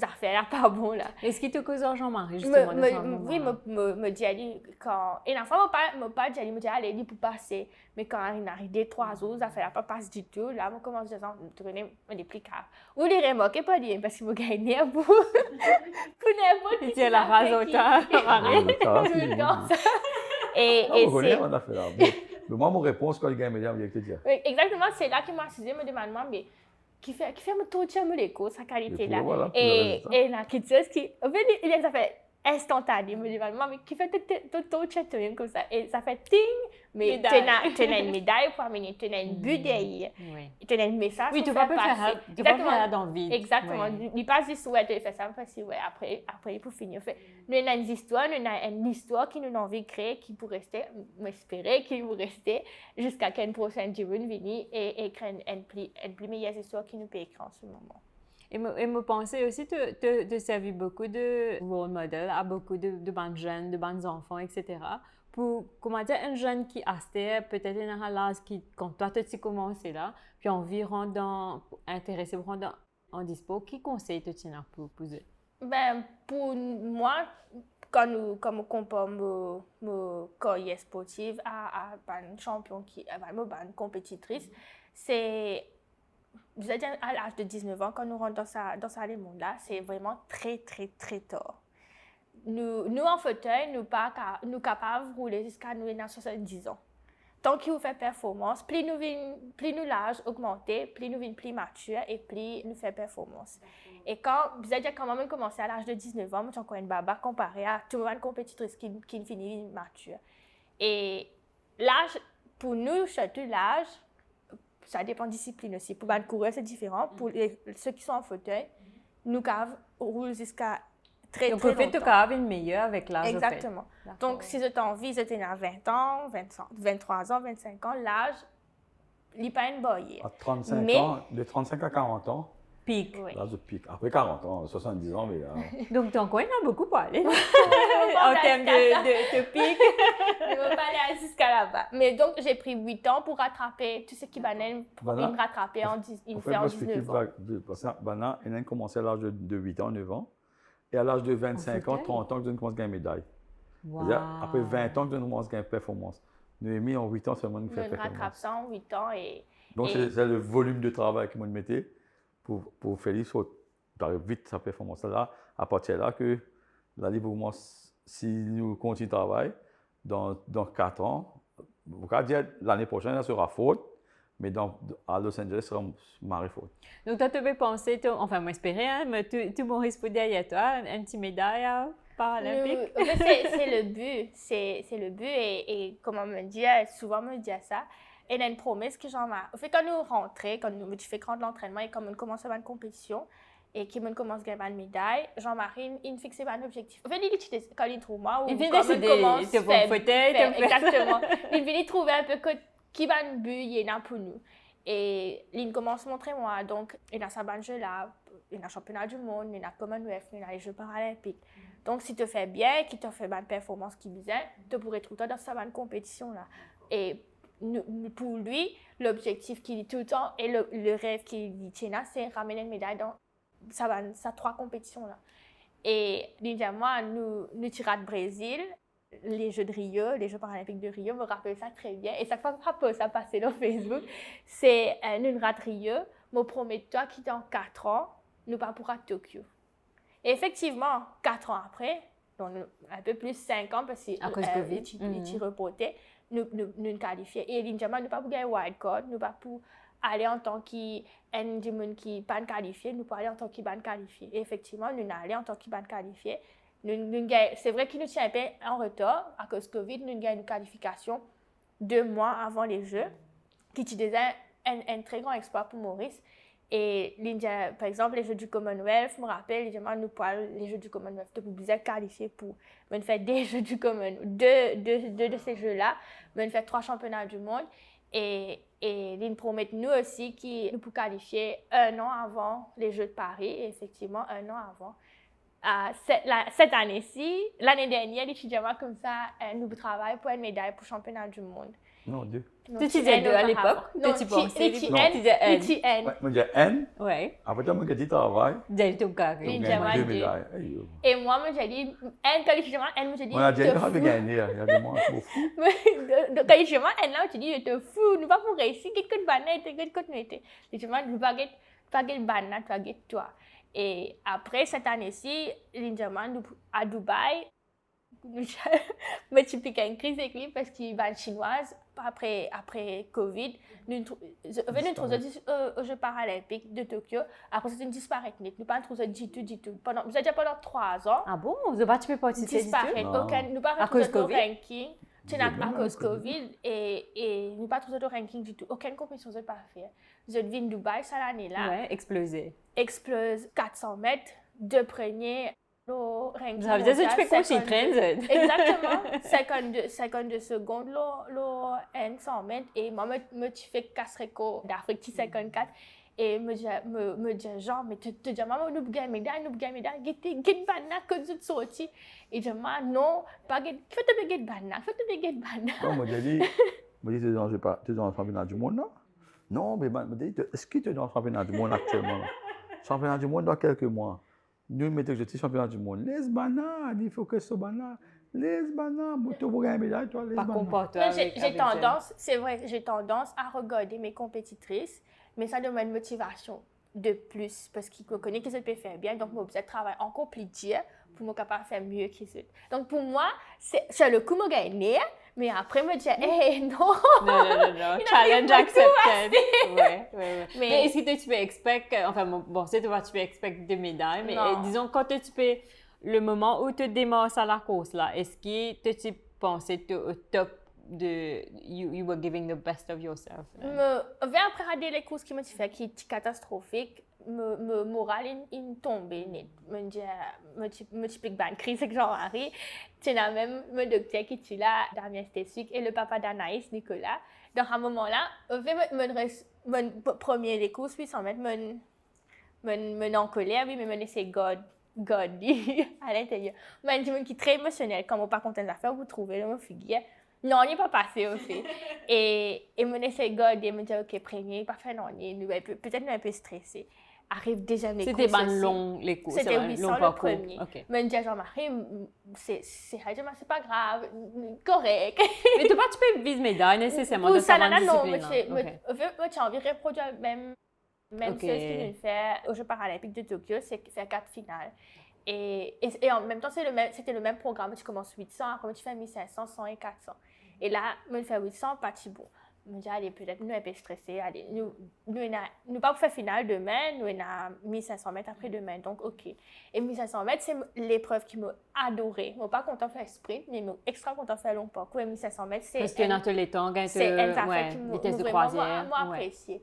affaires pas bon là. Est-ce qu'il te cause Jean-Marie justement de ce Oui, me dit ali quand et l'enfant me pas dit me dit allez il pour passer mais quand il arrive 3 jours ça fait pas passe du tout là on commence à tourner me dépliquer ou les remarquer pas dire parce qu'il me gagner pour n'importe il tient la rase au temps et c'est on a fait là mais moi mon réponse quand il gagne me dire exactement c'est là qu'il m'a assisé me demande mais qui fait me toucher l'écho sa qualité là voilà, et la quelque chose qui en fait il a fait instantané me dit maman mais qui fait tout toucher comme ça et ça fait ting mais tu as une médaille pour amener tu as une but derrière tu as un message oui tu vas pas faire dans le vide exactement il passe du souhait de faire ça parce que après pour finir fait nous avons une histoire qui nous a envie de créer qui pour rester m'espérer qui pour rester jusqu'à qu'une prochaine journée vienne et créer une plus meilleure histoire qui nous peut écrire en ce moment. Et me pensais aussi de servir beaucoup de role model à beaucoup de bonnes jeunes, de bons enfants, etc. Pour, comment dire, un jeune qui a peut-être un l'âge qui, quand toi tu commencé là, puis envie intéressé en dispo, qui conseille te tiens pour eux? Ben, pour moi, quand on compare mon carrière sportive à une champion une compétitrice, c'est vous êtes à l'âge de 19 ans, quand nous rentrons dans ce monde-là, c'est vraiment très, très, très tard. Nous en fauteuil, nous capables de rouler jusqu'à nous 70 ans. Tant qu'il fait performance, plus nous l'âge augmenté, plus nous sommes plus matures et plus nous faisons performance. Et quand vous êtes quand même commencé à l'âge de 19 ans, moi j'ai encore une baba comparée à toute une compétitrice qui finit mature. Et l'âge, pour nous, surtout l'âge, ça dépend de discipline aussi. Pour les coureurs, c'est différent. Pour ceux qui sont en fauteuil, nous roulons jusqu'à très, donc, très longtemps. Donc, tu as une meilleure avec l'âge. Exactement. Donc, si tu as envie, tu as 20 ans, 23 ans, 25 ans, l'âge, il n'est pas une boyée. À 35 ans, de 35 à 40 ans, pic. Oui. L'âge de pic. Après 40 ans, 70 ans, mais là... Donc, ton coin, il a beaucoup parlé. En termes de pic. Je ne veux pas aller jusqu'à là-bas. Mais donc, j'ai pris 8 ans pour rattraper tout ce qui Banan pour me rattraper en 19 ans. Parce que Banan, il a commencé à l'âge de 8 ans, 9 ans. Et à l'âge de 25 ans, 30 ans, que je commence à gagner une médaille. Wow. Après 20 ans, que je commence à gagner une performance. Noémie, en 8 ans seulement, nous fait performance. Je rattrape ça en 8 ans. Donc, c'est le volume de travail que je mettais pour faire vite sa performance. Là, à partir de là, que la libre, si nous continuons le travail, dans 4 ans, vous pouvez dire l'année prochaine, elle sera faute. Mais à Los Angeles, ça sera marée faute. Donc, toi, tu peux penser, enfin, moi, j'espérais, hein, mais tu m'aurais pour derrière toi, une petite médaille paralympique. C'est le but. C'est le but. Et comme on me dit, souvent, me dit ça. Et il y a une promesse que Jean-Marie. Quand nous rentrons, quand nous faisons l'entraînement et quand on commence à faire une compétition, et qui commence à gagner une médaille, Jean-Marie, il fixe un objectif. En fait, quand il trouve moi, il vient décider, il te prend fauteuil, exactement. Il vient trouver un peu qui va un but, il y en a pour nous. Et il commence à montrer moi, donc il y a sa bonne jeu là, il y a le championnat du monde, il y a le Commonwealth, il y a les Jeux paralympiques. Donc si tu fais bien, qui te fait bonne performance qui disait, tu pourrais trouver dans sa bonne compétition là. Et pour lui, l'objectif qu'il dit tout le temps et le rêve qu'il tient, c'est ramener une médaille dans sa 3 compétitions là. Et moi, nous tirons de Brésil. Les Jeux de Rio, les Jeux paralympiques de Rio, me rappelle ça très bien. Et chaque fois que ça passait sur Facebook, c'est une rate Rio, me promet toi qui dans 4 ans, nous pas pour à Tokyo. Et effectivement, 4 ans après, donc un peu plus 5 ans parce que à cause de Covid, il reportait, nous qualifions. Et l'Indiama nous pas pour gagner wild card, nous pas pour aller en tant qu'un qui pas qualifié, nous pas aller en tant que ban qualifié. Et effectivement, nous allons en tant que ban qualifié. C'est vrai qu'il nous tient un peu en retard à cause de Covid. Nous avons une qualification 2 mois avant les Jeux, qui était un très grand exploit pour Maurice. Et l'India, par exemple, les Jeux du Commonwealth, je me rappelle, nous parlons les Jeux du Commonwealth, nous sommes qualifiés pour faire des Jeux du Commonwealth, deux de ces Jeux-là, faire 3 championnats du monde. Et ils promettent nous aussi qu'ils nous pouvons qualifier 1 an avant les Jeux de Paris, et effectivement 1 an avant. Cette année-ci, l'année dernière, les étudiants comme ça, nous travaillons pour une médaille pour le championnat du monde. Non, 2. Tu disais 2 à l'époque? Non, tu pensais? Tu N. disais N. Ouais, moi, j'ai N. Oui. Après, moi, j'ai dit travail. J'ai tout carré. Oui, J'ai j'ai gagné 2 dit. médailles. Aïe, yo. Et moi, j'ai dit, N, quand je dis N, moi, j'ai dit, On a déjà te dit qu'on fous. gagné. Il y a des mois trop fous. Quand je dis N, là, tu dis, je te fous, nous pas pour réussir, qu'est-ce que tu vas faire, qu'est-ce que tu vas faire. Je dis, nous pas get banane, tu vas get toi. Et après cette année-ci, l'indiaman à Dubaï, je piqué une crise avec lui parce qu'il est chinoise. Après Covid, nous trouvons aux Jeux paralympiques de Tokyo. Après, c'est une disparaître. Nous pas trouvé du tout. Nous avons pendant 3 ans. Ah bon? Vous n'avez pas pu participer du tout? Disparaître. Nous pas trouvé de ranking. C'est à cause Covid et nous pas trouvé de ranking du tout. Aucune compétition ne pas faire. Je viens de Dubaï cette année-là. Ouais, explosé. Explose 400 mètres, 2 premiers. Ranking Ça veut dire que tu fais quoi chez Trends? Exactement. 52 secondes, le N 100 mètres. Et moi, je fais Casreco d'Afrique 54. Et me dit, genre, mais tu dis, maman, nous gagnons médaille, get banana, que tu sorti. Et je dis, non, pas get, fais-toi get banana. Non, moi, j'ai dit, tu es dans le championnat du monde, non? Non, mais est-ce que tu es dans le championnat du monde actuellement? Championnat du monde dans quelques mois. Nous mettons que je suis championnat du monde. Les bananes, il faut que ce banane. Les bananes, tu vas gagner médaille, toi, les bananes. J'ai tendance, c'est vrai, j'ai tendance à regarder mes compétitrices, mais ça demande une motivation de plus parce qu'ils connaissent que je peux faire bien, donc moi, je travaille encore plus dur pour me capable de faire mieux qu'ils autres. Donc pour moi, c'est le coup de gagner, mais après me dire, non. Non. Challenge accepted. Ouais. Mais est-ce que tu peux expect, enfin bon, c'est toi, tu peux expect des médailles, mais disons, quand tu peux, le moment où tu démarres à la course, là, est-ce que tu pensais que tu es au top de, you were giving the best of yourself? Après regarder les courses qui m'ont fait, qui étaient catastrophiques, me moral il tombé net. Me pique ban crise avec Jean-Marie. Tu as même mon docteur qui est là, Damien Stessuk, et le papa d'Anaïs, Nicolas. Dans un moment-là, mon premier les courses 800 mètres, mon en colère, oui, mais mon essai God à l'intérieur. Moi, je suis très émotionnel. Quand on pas content d'affaires, vous trouvez mon figure. Non, il n'est pas passé au fait. Et mon essai God, il me dit, OK, premier, pas fait non, peut-être un peu stressé. Arrive déjà les courses. C'était pas long les courses. C'était 800 le premier. Okay. Mais je dis à Jean-Marie, c'est pas grave, correct. Mais tu peux viser médaille nécessairement dans ta discipline. Non, moi, j'ai envie de reproduire même chose qu'il nous fait aux Jeux paralympiques de Tokyo, c'est faire 4 finales. Et en même temps, c'était le même programme. Tu commences 800, après tu fais 1500, 100 et 400. Et là, je fais 800, pas si bon. Je me dis, allez, peut-être nous, un peu stressés. Allez, nous pas pour faire finale demain, nous, on a 1500 mètres après demain. Donc, OK. Et 1500 mètres, c'est l'épreuve qui m'a adorée. Je ne suis pas contente de faire sprint, mais je suis extra contente de faire long parcours. Et 1500 mètres, c'est. Parce que dans tous les temps, c'est une vitesse de croisière. Moi, apprécié.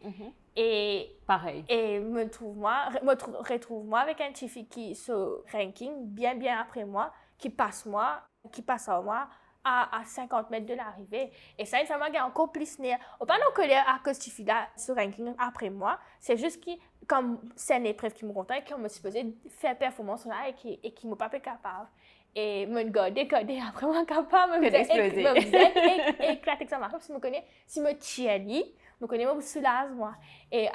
Et pareil. Et retrouve-moi avec un petit fille qui, ce ranking, bien après moi, qui passe à moi. À 50 mètres de l'arrivée. Et ça, ça m'a encore plus nerf. On pas non colère à cause de là ce ranking après moi. C'est juste que, comme c'est une épreuve qui me compte et qu'on me supposé faire performance là et qui ne m'a pas fait capable. Et me garder après moi capable. Me faisait éclater que ça marche. Parce que je me connais, si je me tiens, je connais, je me soulage moi. Et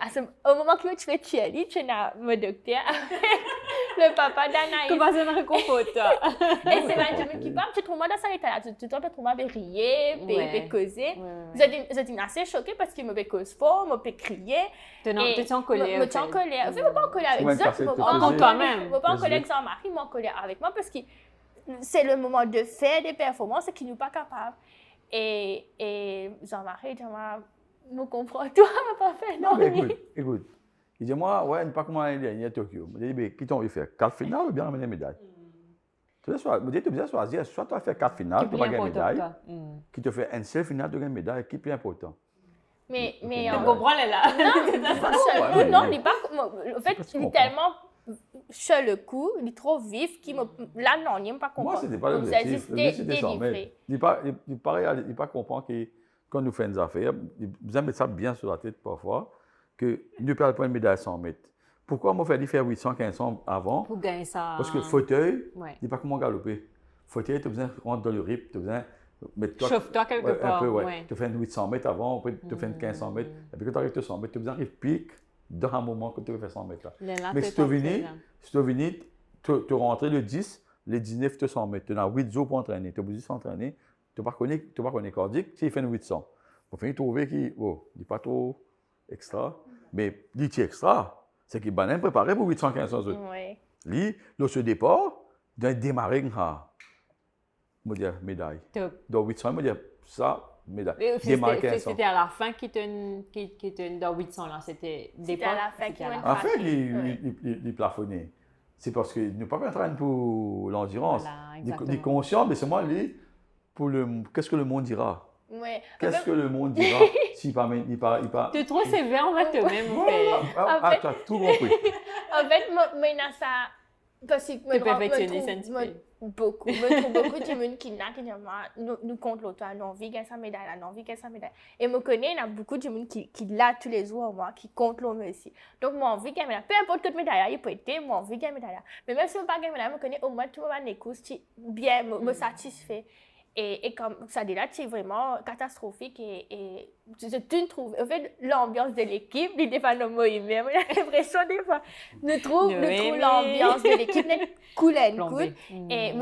au moment que je me tiens, je suis mon docteur avec le papa d'Anaïs. Comment ça me réconforte? Et c'est Benjamin qui parle, tu trouves moi dans sa état là, tu trouves moi rire, puis causer. Je suis assez choquée parce qu'il me fait cause fort, me fait crier. Tu es en colère. Je suis en colère. Je ne suis pas en colère avec ça, je ne suis pas en toi-même. pas en colère avec Jean-Marie, je suis en colère avec moi parce que c'est le moment de faire des performances et qu'il n'est pas capable. Et Jean-Marie, me comprends, toi, pas fait non. Écoute. Il dit, moi, ouais, pas comment il est à Tokyo. Je dis, mais qui t'en veut faire 4 finales ou bien ramener une médaille? Tu dois choisir, soit tu vas faire 4 finales, tu vas gagner une médaille, qui te fait une seule finale, tu gagnes une médaille, qui est plus important. Mais on comprend là. Non, il n'est pas. En fait, il est tellement sur le coup, il est trop vif, qu'il me. Là, non, il n'est pas comprendre. Moi, ce n'était pas l'objectif. C'était 100 mètres. Il n'est pas comprendre que quand nous faisons des affaires, vous avez ça bien sur la tête parfois, que nous ne perdons pas une médaille à 100 mètres. Pourquoi moi faire 800, 1500 avant? Pour gagner ça. Parce que le fauteuil, il n'est pas comment galoper. Le fauteuil, tu as besoin de rentrer dans le rythme, tu as besoin Mais toi, Chauffe-toi quelque part. Un peu, ouais. Ouais. Tu fais une 800 mètres avant, après tu fais une 1500 mètres. Et puis quand tu arrives à 100 mètres, tu as besoin d'arriver pique dans un moment que tu fais 100 mètres. Là. Mais si tu viens te rentrer le 10, les 19, 200 mètres, tu as 8 jours pour entraîner. Tu as besoin de s'entraîner. Tu n'as pas connu cardiaque, tu fais une 800. Pour finir, trouver qu'il n'est pas trop extra. Mais il est extra. C'est qu'il est bien préparé pour 800, 1500 autres. Oui. Lui, le départ, il doit démarrer médaille. Dans 800, il ça, médaille. C'était à la fin qui te dans 800 là, c'était à la fin qui En fait, il plafonnait. C'est parce qu'il n'est pas en train pour l'endurance. Voilà, il est conscient, mais c'est moi, lui, pour qu'est-ce que le monde dira? Ouais. Qu'est-ce que le monde dira s'il pas. Tu es trop sévère envers toi-même. Tu as tout compris. En fait, moi, ça. Parce que tu es perfectionniste un petit peu. Beaucoup. Je trouve beaucoup de gens qui nous comptent l'autre, nous envie de sa médaille, nous envie de sa médaille. Et je connais, il y a beaucoup de gens qui l'a tous les jours, moi, qui comptent l'homme aussi. Donc, moi, envie de sa médaille. Peu importe quelle médaille, il peut être, moi, envie de sa médaille. Mais même si je n'ai pas de médaille, je connais au moins tout le monde les courses qui bien me satisfait. Et comme ça, là, c'est vraiment catastrophique. Et je trouve, en fait, l'ambiance de l'équipe, des fois, nous même, j'ai l'impression, des fois, nous trouve l'ambiance de l'équipe cool and good. Et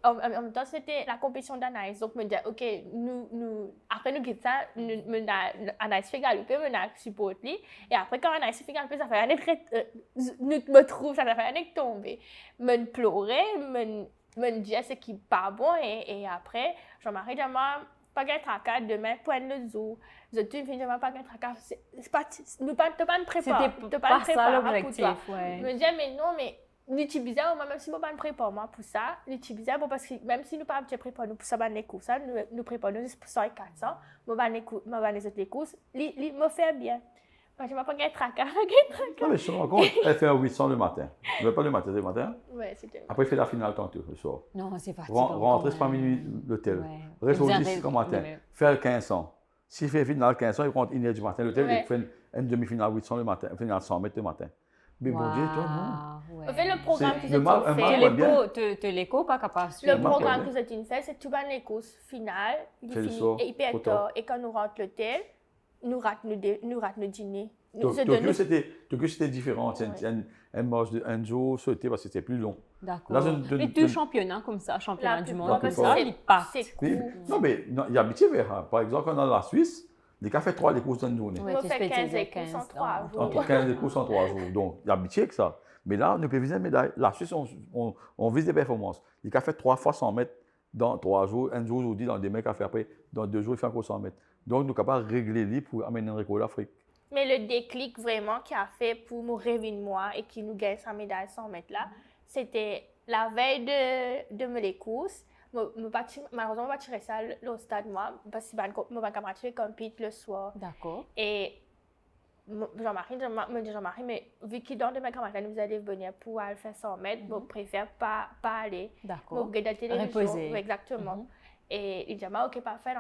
en même temps, c'était la compétition d'Anaïs. Donc, je me disais, OK, après nous quittons ça, Anaïs fait galoper, nous supporte lui. Et après, quand Anaïs fait galoper, ça fait un me trouve, ça fait un tomber. Je pleurais, me disais ce qui n'est pas bon et après, Jean-Marie dit moi, pas de tracas, demain, pointe le zoo. Je te dis, pas de tracas, c'est pas, nous pas te préparer. C'était pas ça l'objectif, ouais. Je me disais, mais non, mais c'est bizarre, même si nous pas préparer moi pour ça, c'est bizarre parce que même si nous pas préparer nous pour ça, les courses, nous préparer nous pour 100 et 400, nous va les autres courses, il me fait bien. Je ne vais pas gagner tracas. Non, mais je me rends compte, elle fait un 800 le matin. Ne pas le matin, c'est le matin? Oui, c'était. Après, elle fait la finale tantôt, le soir. Non, c'est fatigant. Rentrer, c'est pas minuit l'hôtel. Reste au 10 le matin. Faire 1500. S'il fait finale 1500, il rentre 1h du matin. L'hôtel, il fait une demi-finale 800 le matin, une finale 100 mètres le matin. Mais bon Dieu, toi, non. En fait, le programme que tu fais, l'écho, pas capable. Le programme que tu fais, c'est tout les courses finales. Il peut être tard. Et quand nous rentrons à l'hôtel, nous ratons le dîner. Tokyo, c'était différent. Un jour sauté parce que c'était plus long. D'accord. Mais deux championnats comme ça, championnat du monde, comme ça, ils partent. C'est cool. Non, mais il y a habitué vers. Par exemple, quand on est dans la Suisse, les gars font 3 les courses dans une journée. On fait 15 courses en 3 jours. Entre 15 courses en 3 jours. Donc, il y a habitué avec ça. Mais là, nous pouvons viser une médaille. La Suisse, on vise des performances. Les gars font 3 fois 100 mètres dans 3 jours. Un jour, aujourd'hui, dans des mecs à faire après. Dans 2 jours, ils font encore 100 mètres. Donc, nous sommes capables de régler les pour amener un record d'Afrique. Mais le déclic vraiment qui a fait pour nous rêver de moi et qui nous gagne sa médaille 100 mètres là, c'était la veille de mes courses. Malheureusement, je ne tirer ça au stade moi parce que je camarade compete le soir. D'accord. Et Jean-Marie me dit Jean-Marie, mais vu qu'il donne de mes camarades, nous allons venir pour aller faire 100 mètres, je préfère pas aller. D'accord. Je regarde la télévision. Reposer. Exactement. Et il dit, ok, parfait,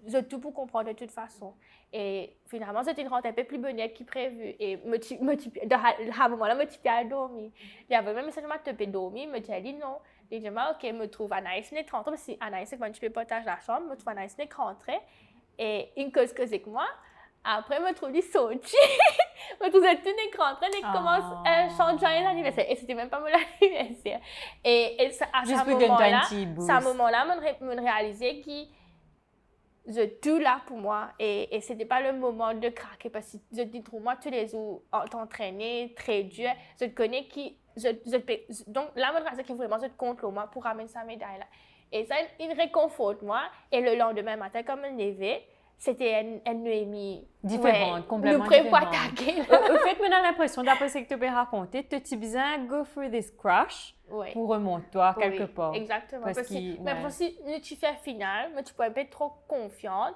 j'ai tout pour comprendre de toute façon. Et finalement, c'était une rentrée un peu plus bonne que prévu. Et à un moment-là, je me à dormir. Il y avait même essentiellement te dormir, je me dit non. Il dit, ok, je me trouve Anaïs n'est rentrée, parce que Anaïs, quand tu peux partager la chambre, je me trouve Anaïs n'est rentrée. Et une cause que c'est que moi, après, je me trouve lui sorti. Je me trouve tout l'écran en train de commencer à changer l'anniversaire. Et c'était même pas mon anniversaire. Et à ce moment-là, je réalisais que je tout là pour moi. Et ce n'était pas le moment de craquer. Parce que je dis, moi, tous les jours, t'entraîner, très dur. Je te connais qui. Donc là, je réalisais que vraiment, je te compte moi pour ramener sa médaille-là. Et ça, il réconforte moi. Et le lendemain matin, comme je me levais, c'était une nuit différente, complètement différente. Nous pas attaquer. Au fait, on a l'impression, d'après ce que tu peux raconter, tu as besoin de go through this crash pour remonter toi quelque part. Exactement. Parce que même si tu fais finale, mais tu peux être trop confiante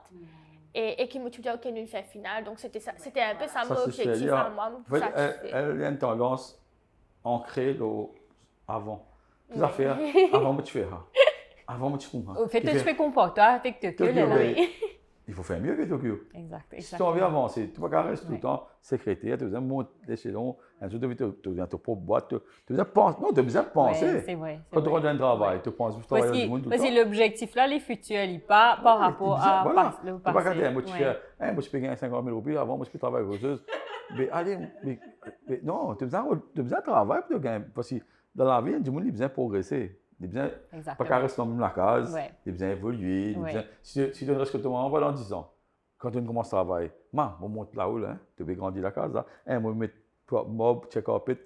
et qui me dit ok, nous fait finale. Donc c'était un peu ça mon objectif à moi. Elle a une tendance ancrée avant. Tu vas faire avant que tu fais. Avant que tu fais. Au fait, tu fais comporter avec te que là. il faut faire mieux que Tokyo. Exact. Si tu as envie d'avancer, tu ne vas pas rester tout le temps secrétaire, tu as besoin de monter l'échelon, un jour tu as besoin de ta propre boîte, tu as besoin de penser. Non, tu as besoin de penser. Ouais, c'est vrai. Quand tu rentres dans le travail, tu penses juste travailler dans le monde tout le temps. Parce que l'objectif là, les futurs, il pas par rapport à voilà. le Tu vas passé. pas dire, moi je peux gagner 50 000 roupies, avant moi je peux travailler avec chose. Mais allez, mais non, tu as besoin de travail pour gagner. Parce que dans la vie, du monde, il a besoin de progresser. Il a besoin pas qu'à rester dans la même case, il a besoin d'évoluer. Si tu ne restes que toi, on va dans 10 ans. Quand tu commences à travailler, on monte là-haut, là, tu veux grandir la case, là, moi, je mets mob, check carpet.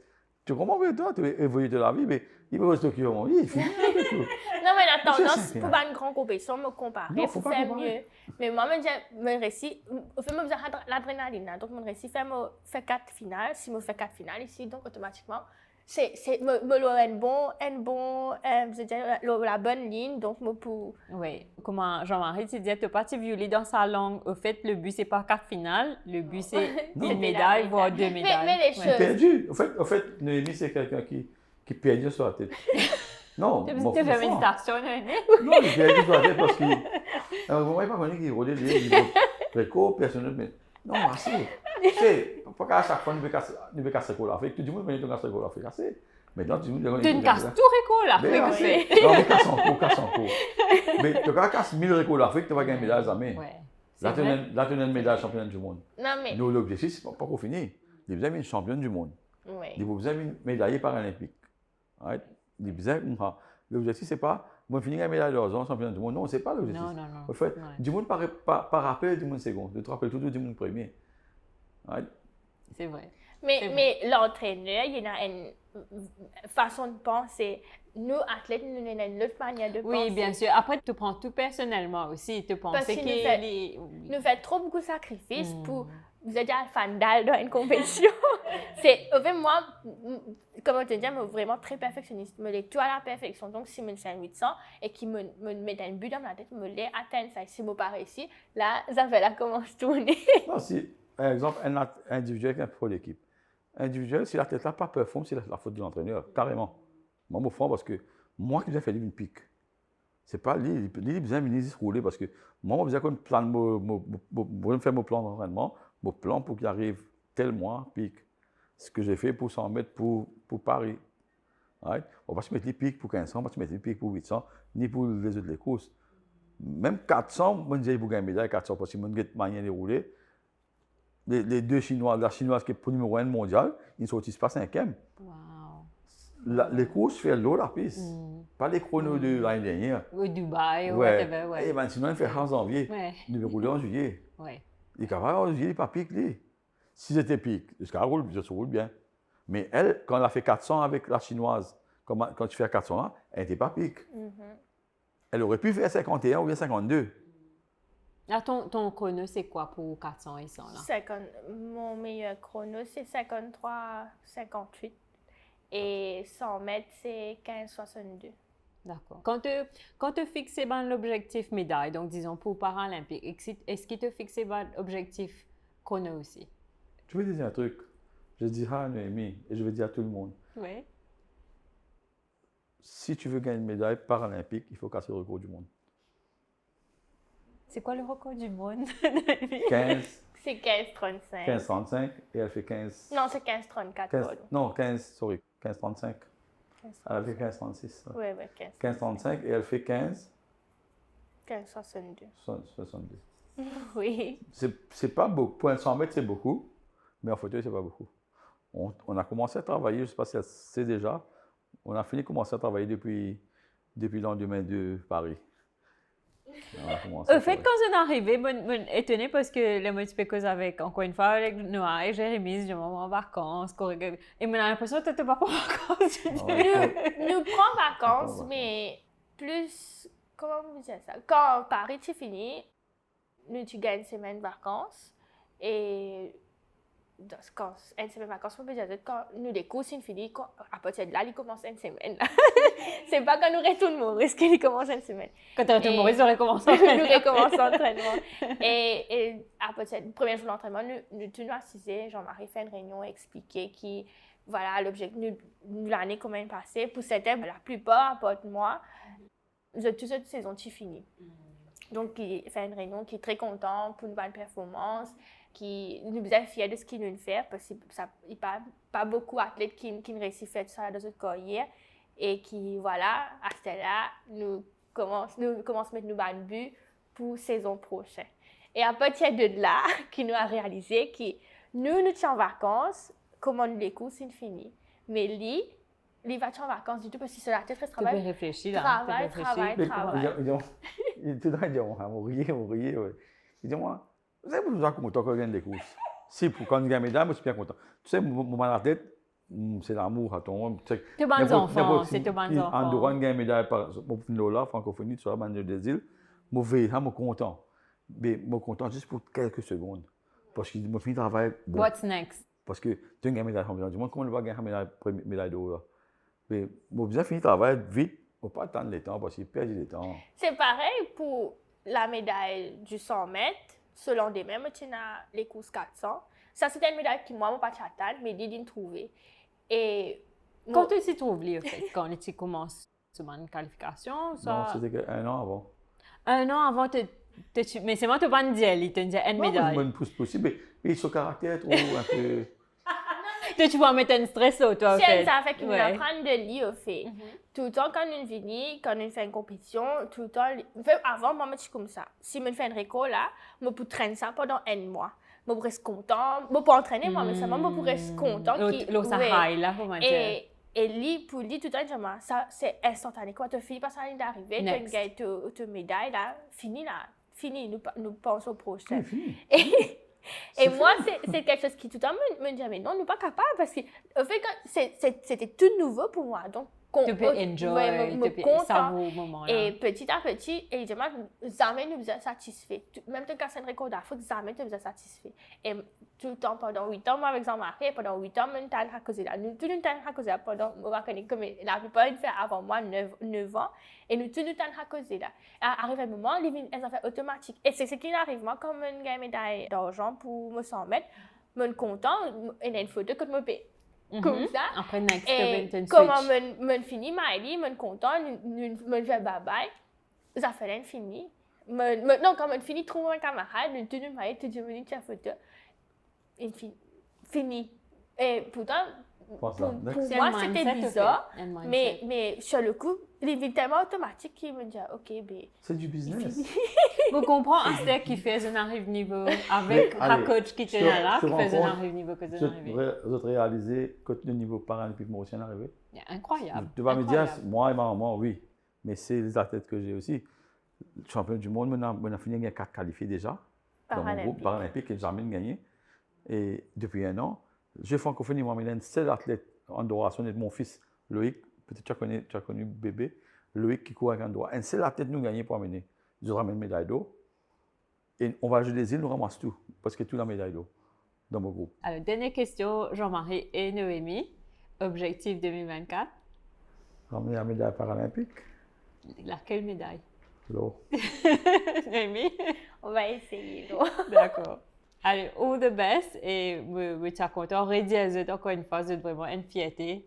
Tu comprends bien, toi, tu veux évoluer de la vie, mais il peut rester qui au il finit avec tout. Non, mais la tendance, pour pas une grande compétition, me comparer, pour faire mieux. Mais moi, je réussis, au fait, je besoin l'adrénaline. Donc, je réussis à faire 4 finales. Si je fais 4 finales ici, donc automatiquement, la bonne ligne, donc moi pour... Oui, comment Jean-Marie, tu disais, tu n'as pas violé dans sa langue. Au fait, le but, c'est pas 4 finales, le but, c'est une médaille, voire 2 médailles. Mais les choses... Perdu. En fait, Noémie, c'est quelqu'un qui perd sur la tête. Non, tu fais méditation, Noémie? Non, il perd sur la tête parce qu'il... Moi, je ne sais pas comment il roule les réco, personnel, mais... Non, assez. C'est pas qu'à chaque fois, nous veux casser la Afrique. Tout le monde veut casser l'Afrique, assez. Maintenant, tu ne casses tout réco l'Afrique. Non, mais casse en cours. Mais tu casses 1000 réco l'Afrique, tu vas gagner une médaille jamais. Là, tu as une médaille championne du monde. Non, mais... Nous, l'objectif, c'est pas qu'on finisse. Il y a une championne du monde. Il y a une médaille paralympique. L'objectif, c'est pas... Moi, finir une médaille d'argent, championne du monde. Non, ce n'est pas l'objectif. Non. En fait, du monde par rappel, du monde second. Tu te rappelles toujours du monde premier. C'est vrai. Mais l'entraîneur, il y a une façon de penser. Nous, athlètes, nous avons une autre manière de penser. Oui, bien sûr. Après, tu prends tout personnellement aussi. Tu penses que nous faisons trop beaucoup de sacrifices pour... Vous êtes un fandal dans une compétition. En fait, moi, comment te dire, je suis vraiment très perfectionniste. Je l'ai tout à la perfection. Donc, si je fais 800 et qu'il me met un but dans ma tête, je l'ai atteint. Ça, si je pas réussi, là, ça fait la commence tourner. Non, si, par exemple, un individuel qui est pour l'équipe. Individuel, si l'athlète n'a pas performé, c'est la faute de l'entraîneur, carrément. Moi, je me parce que moi qui viens faire une pique. C'est pas lui, il a besoin de rouler parce que moi, j'ai besoin qu'on plane, je faire mon plan d'entraînement, mon plan pour qu'il arrive tel mois, pique. Ce que j'ai fait pour 100 mètres pour Paris. Right? On va se mettre les pics pour 1500, on va se mettre les pics pour 800, ni pour les autres courses. Même 400, je dis pour gagner une médaille, 400 parce que je n'ai pas manière de rouler. Les deux Chinois, la Chinoise qui est pour numéro 1 mondial, ils ne sortent pas 5e. Wow. Les courses font l'eau la piste. Pas les chronos de l'année dernière. Ou Dubaï, ou whatever. Ouais. Et sinon, il fait en janvier. Il devait rouler en juillet. Il est capable en juillet, il n'est pas pique. Si c'était pique, ce qu'elle roule, je roule bien. Mais elle, quand elle a fait 400 avec la Chinoise, quand tu fais 400, elle n'était pas pique. Elle aurait pu faire 51 ou bien 52. Là, ton chrono, c'est quoi pour 400 et 100 là? Mon meilleur chrono, c'est 53,58. Et 100 mètres, c'est 15,62. D'accord. Quand tu fixes l'objectif médaille, donc disons pour Paralympique, est-ce qu'il te fixe l'objectif chrono aussi? Je vais te dire un truc. Je dirai à Noémie et je vais dire à tout le monde. Oui. Si tu veux gagner une médaille paralympique, il faut casser le record du monde. C'est quoi le record du monde? 15. C'est 15,35. 15,35 et elle fait 15. Non, c'est 15,34. Non, 15,35. Elle fait 15,36. Oui, 15,35 et elle fait 15. 15,62. 62. Oui. C'est pas beaucoup. Pour un 100 mètres, c'est beaucoup. Mais en fauteuil, c'est pas beaucoup. On a commencé à travailler, je ne sais pas si c'est déjà, on a fini de commencer à travailler depuis le lendemain de Paris. Au fait, quand on est arrivé, je suis étonnée parce que les multiples avec, encore une fois, avec Noah et Jérémy, je en vacances. Et j'ai l'impression que tu n'étais pas en vacances. Nous prenons vacances, mais plus, comment vous dire ça? Quand Paris, tu finis, nous, tu gagnes une semaine de vacances. Et quand une semaine de vacances, on peut dire quand nous les courses sont finies, à partir de là, ils commencent une semaine. C'est pas quand nous retournons Maurice qu'ils commencent une semaine. Quand tu retournes Maurice, on recommence l'entraînement. Nous recommençons l'entraînement. Et à partir du premier jour d'entraînement, nous tenons assisés. Jean-Marie fait une réunion expliquer qui, voilà, l'objectif, l'année combien passée. Pour certains, la plupart, à part moi, toute cette saison, tu finis. Donc, il fait une réunion qui est très content pour une bonne performance, qui nous est fiers de ce qu'il nous fait, parce qu'il n'y a pas beaucoup d'athlètes qui réussissent à faire ça dans notre carrière. Et qui, voilà, à ce là nous commençons à mettre nos bonnes buts pour la saison prochaine. Et à partir de là, qui nous a réalisé que nous sommes en vacances, comment les cours, c'est fini. Mais lui, il va en vacances du tout parce que c'est la tête, il travaille. Tu peux réfléchir là. Travail. Il te donne dire, on riait. Il dit, moi, vous savez, vous êtes content quand on gagne des courses. Si, quand on gagne une médaille, moi, je suis bien content. Tu sais, mon la tête, c'est l'amour à ton. C'est bons enfants, c'est tes bons enfants. En Doran gagne une médaille par la francophonie, sur la bande des îles, je suis vraiment content. Mais je suis content juste pour quelques secondes. Parce que je finis le travail. What's next? Parce que tu as gagné une médaille champion du monde, comment on va gagner une médaille d'or? Mais je bien fini le travail vite, il ne faut pas attendre le temps parce qu'il perd le temps. C'est pareil pour la médaille du 100 mètres. Selon des mêmes, tu as les courses 400. Ça, c'était une médaille qui, moi, je n'ai pas attendre, mais je l'ai trouvée. Et quand tu t'y trouves, en fait, quand tu commences une qualification, ça... Non, c'était un an avant. Un an avant, mais c'est moi qui te dire, il te dit une médaille. Non, mais possible, mais son caractère trop un peu... Tu vas mettre un stress sur toi, en fait. C'est ça fait qu'il apprend de lire, au fait. Tout le temps, quand on vient, quand on fait une compétition, tout le temps... Avant, moi, je suis comme ça. Si je fais une réco, là, je peux traîner ça pendant un mois. Je peux rester content. Je peux entraîner, moi, mais seulement, je peux rester content. Et lui, pour lui, tout le temps, ça, c'est instantané. Quand tu finis par ça, il arrive, tu gagnes ta médaille, là, fini, nous pensons au prochain. Et moi, c'est quelque chose qui tout le temps me dit, mais non, nous ne sommes pas capables, parce que, en fait, c'était tout nouveau pour moi. Donc, tu peux enjoy, tu peux savourer le moment. Et petit à petit, évidemment, jamais nous sommes satisfaits. Même quand c'est un record d'Afrique, jamais nous sommes satisfaits. Et tout le temps, pendant 8 ans, moi, avec Jean-Marie, pendant 8 ans, nous sommes à cause là. Nous sommes à cause là pendant, comme la plupart ils fait avant moi, 9 ans. Et nous sommes à cause là. Arrive un moment, elles ont fait automatique. Et c'est ce qui arrive. Moi, quand je gagne une médaille d'argent pour me 100 mètres, je suis content. Il y a une photo que je me paye. Comme ça. Après, next, et comment je finis, Maëlie, je suis content, je fais bye-bye. Ça fait rien fini. Non, quand je finis, trouve un camarade, je suis Maëlie, tu dis, tu as photo. Et fini. Et pourtant, pour moi, c'était bizarre. Mais sur le coup, il est tellement automatique qu'il me dit, OK, ben. C'est du business. Vous comprenez, Astek qui fait un arrive niveau avec un coach qui était là, qui fait un arrive niveau que c'est arrivé. Vous avez réalisé que le niveau paralympique mauricien est arrivé? Incroyable. Tu vas me dire, moi et ma maman, oui. Mais c'est les athlètes que j'ai aussi. Le champion du monde, on a fini avec 4 qualifiés déjà. Dans mon groupe paralympique, que j'ai jamais gagné. Et depuis un an, je francophonie, moi, un seul athlète en adoration de mon fils, Loïc. Peut-être que tu as connu bébé. Loïc qui court avec un doigt. Un seul athlète nous gagné pour amener. Je ramène une médaille d'eau. Et on va jouer des îles, nous ramasse tout. Parce que tout la médaille d'eau dans mon groupe. Alors, dernière question, Jean-Marie et Noémie. Objectif 2024? Ramener la médaille paralympique. Laquelle médaille? L'eau. Noémie? On va essayer l'eau. D'accord. Allez, all the best. Et je suis content. Redire encore une fois, c'est vraiment une fierté,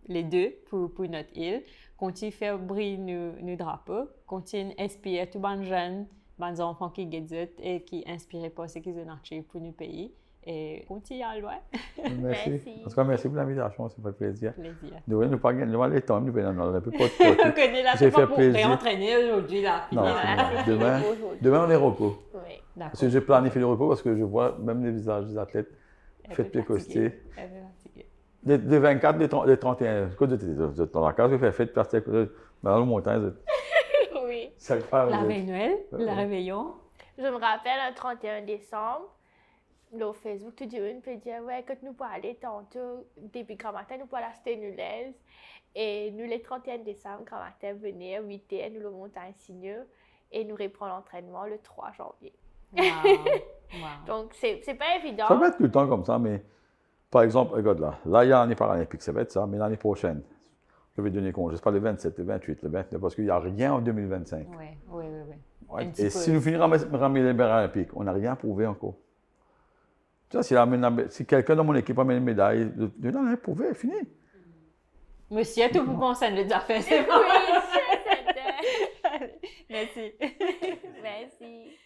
les deux, pour notre île. Continue à faire briller nos drapeaux. Continue à inspirer tous les jeunes, les enfants qui guettent et qui sont inspirés par ce qu'ils ont acheté pour nos pays. Et continue à loin. Merci. En tout cas, merci pour l'invitation, ça fait plaisir. Plaisir. Nous ne pas gagner le temps, nous venons dans un peu de J'ai fait plaisir. Entraîner aujourd'hui là. Non, demain on est repos. Oui. Parce que je planifie le repos parce que je vois même les visages des athlètes faits précostés. Les 24, les 31, dans la case, je fais fête plastique dans le montagne. Oui. La veille Noël, le réveillon. Je me rappelle un 31 décembre. Là, au Facebook, tout le monde peut dire, ouais, quand nous pouvons aller tantôt, début grand matin, nous pouvons aller à Sténulaise. Et nous, le 31 décembre, grand matin, venir, 8h, nous le montons à Signeux et nous reprenons l'entraînement le 3 janvier. Wow. Donc, c'est pas évident. Ça va être tout le temps comme ça, mais par exemple, regarde là, il y a l'année paralympique, ça va être ça, mais l'année prochaine, je vais donner congé, c'est pas le 27, le 28, le 29, parce qu'il n'y a rien en 2025. Oui. Ouais. Et si nous finissons ramener les paralympiques, on n'a rien prouvé encore. Tu vois, si quelqu'un dans mon équipe amène une médaille, de rien prouvé, fini. Monsieur, tout vous concerne les affaires, c'est bon. Oui, c'est Merci. Merci.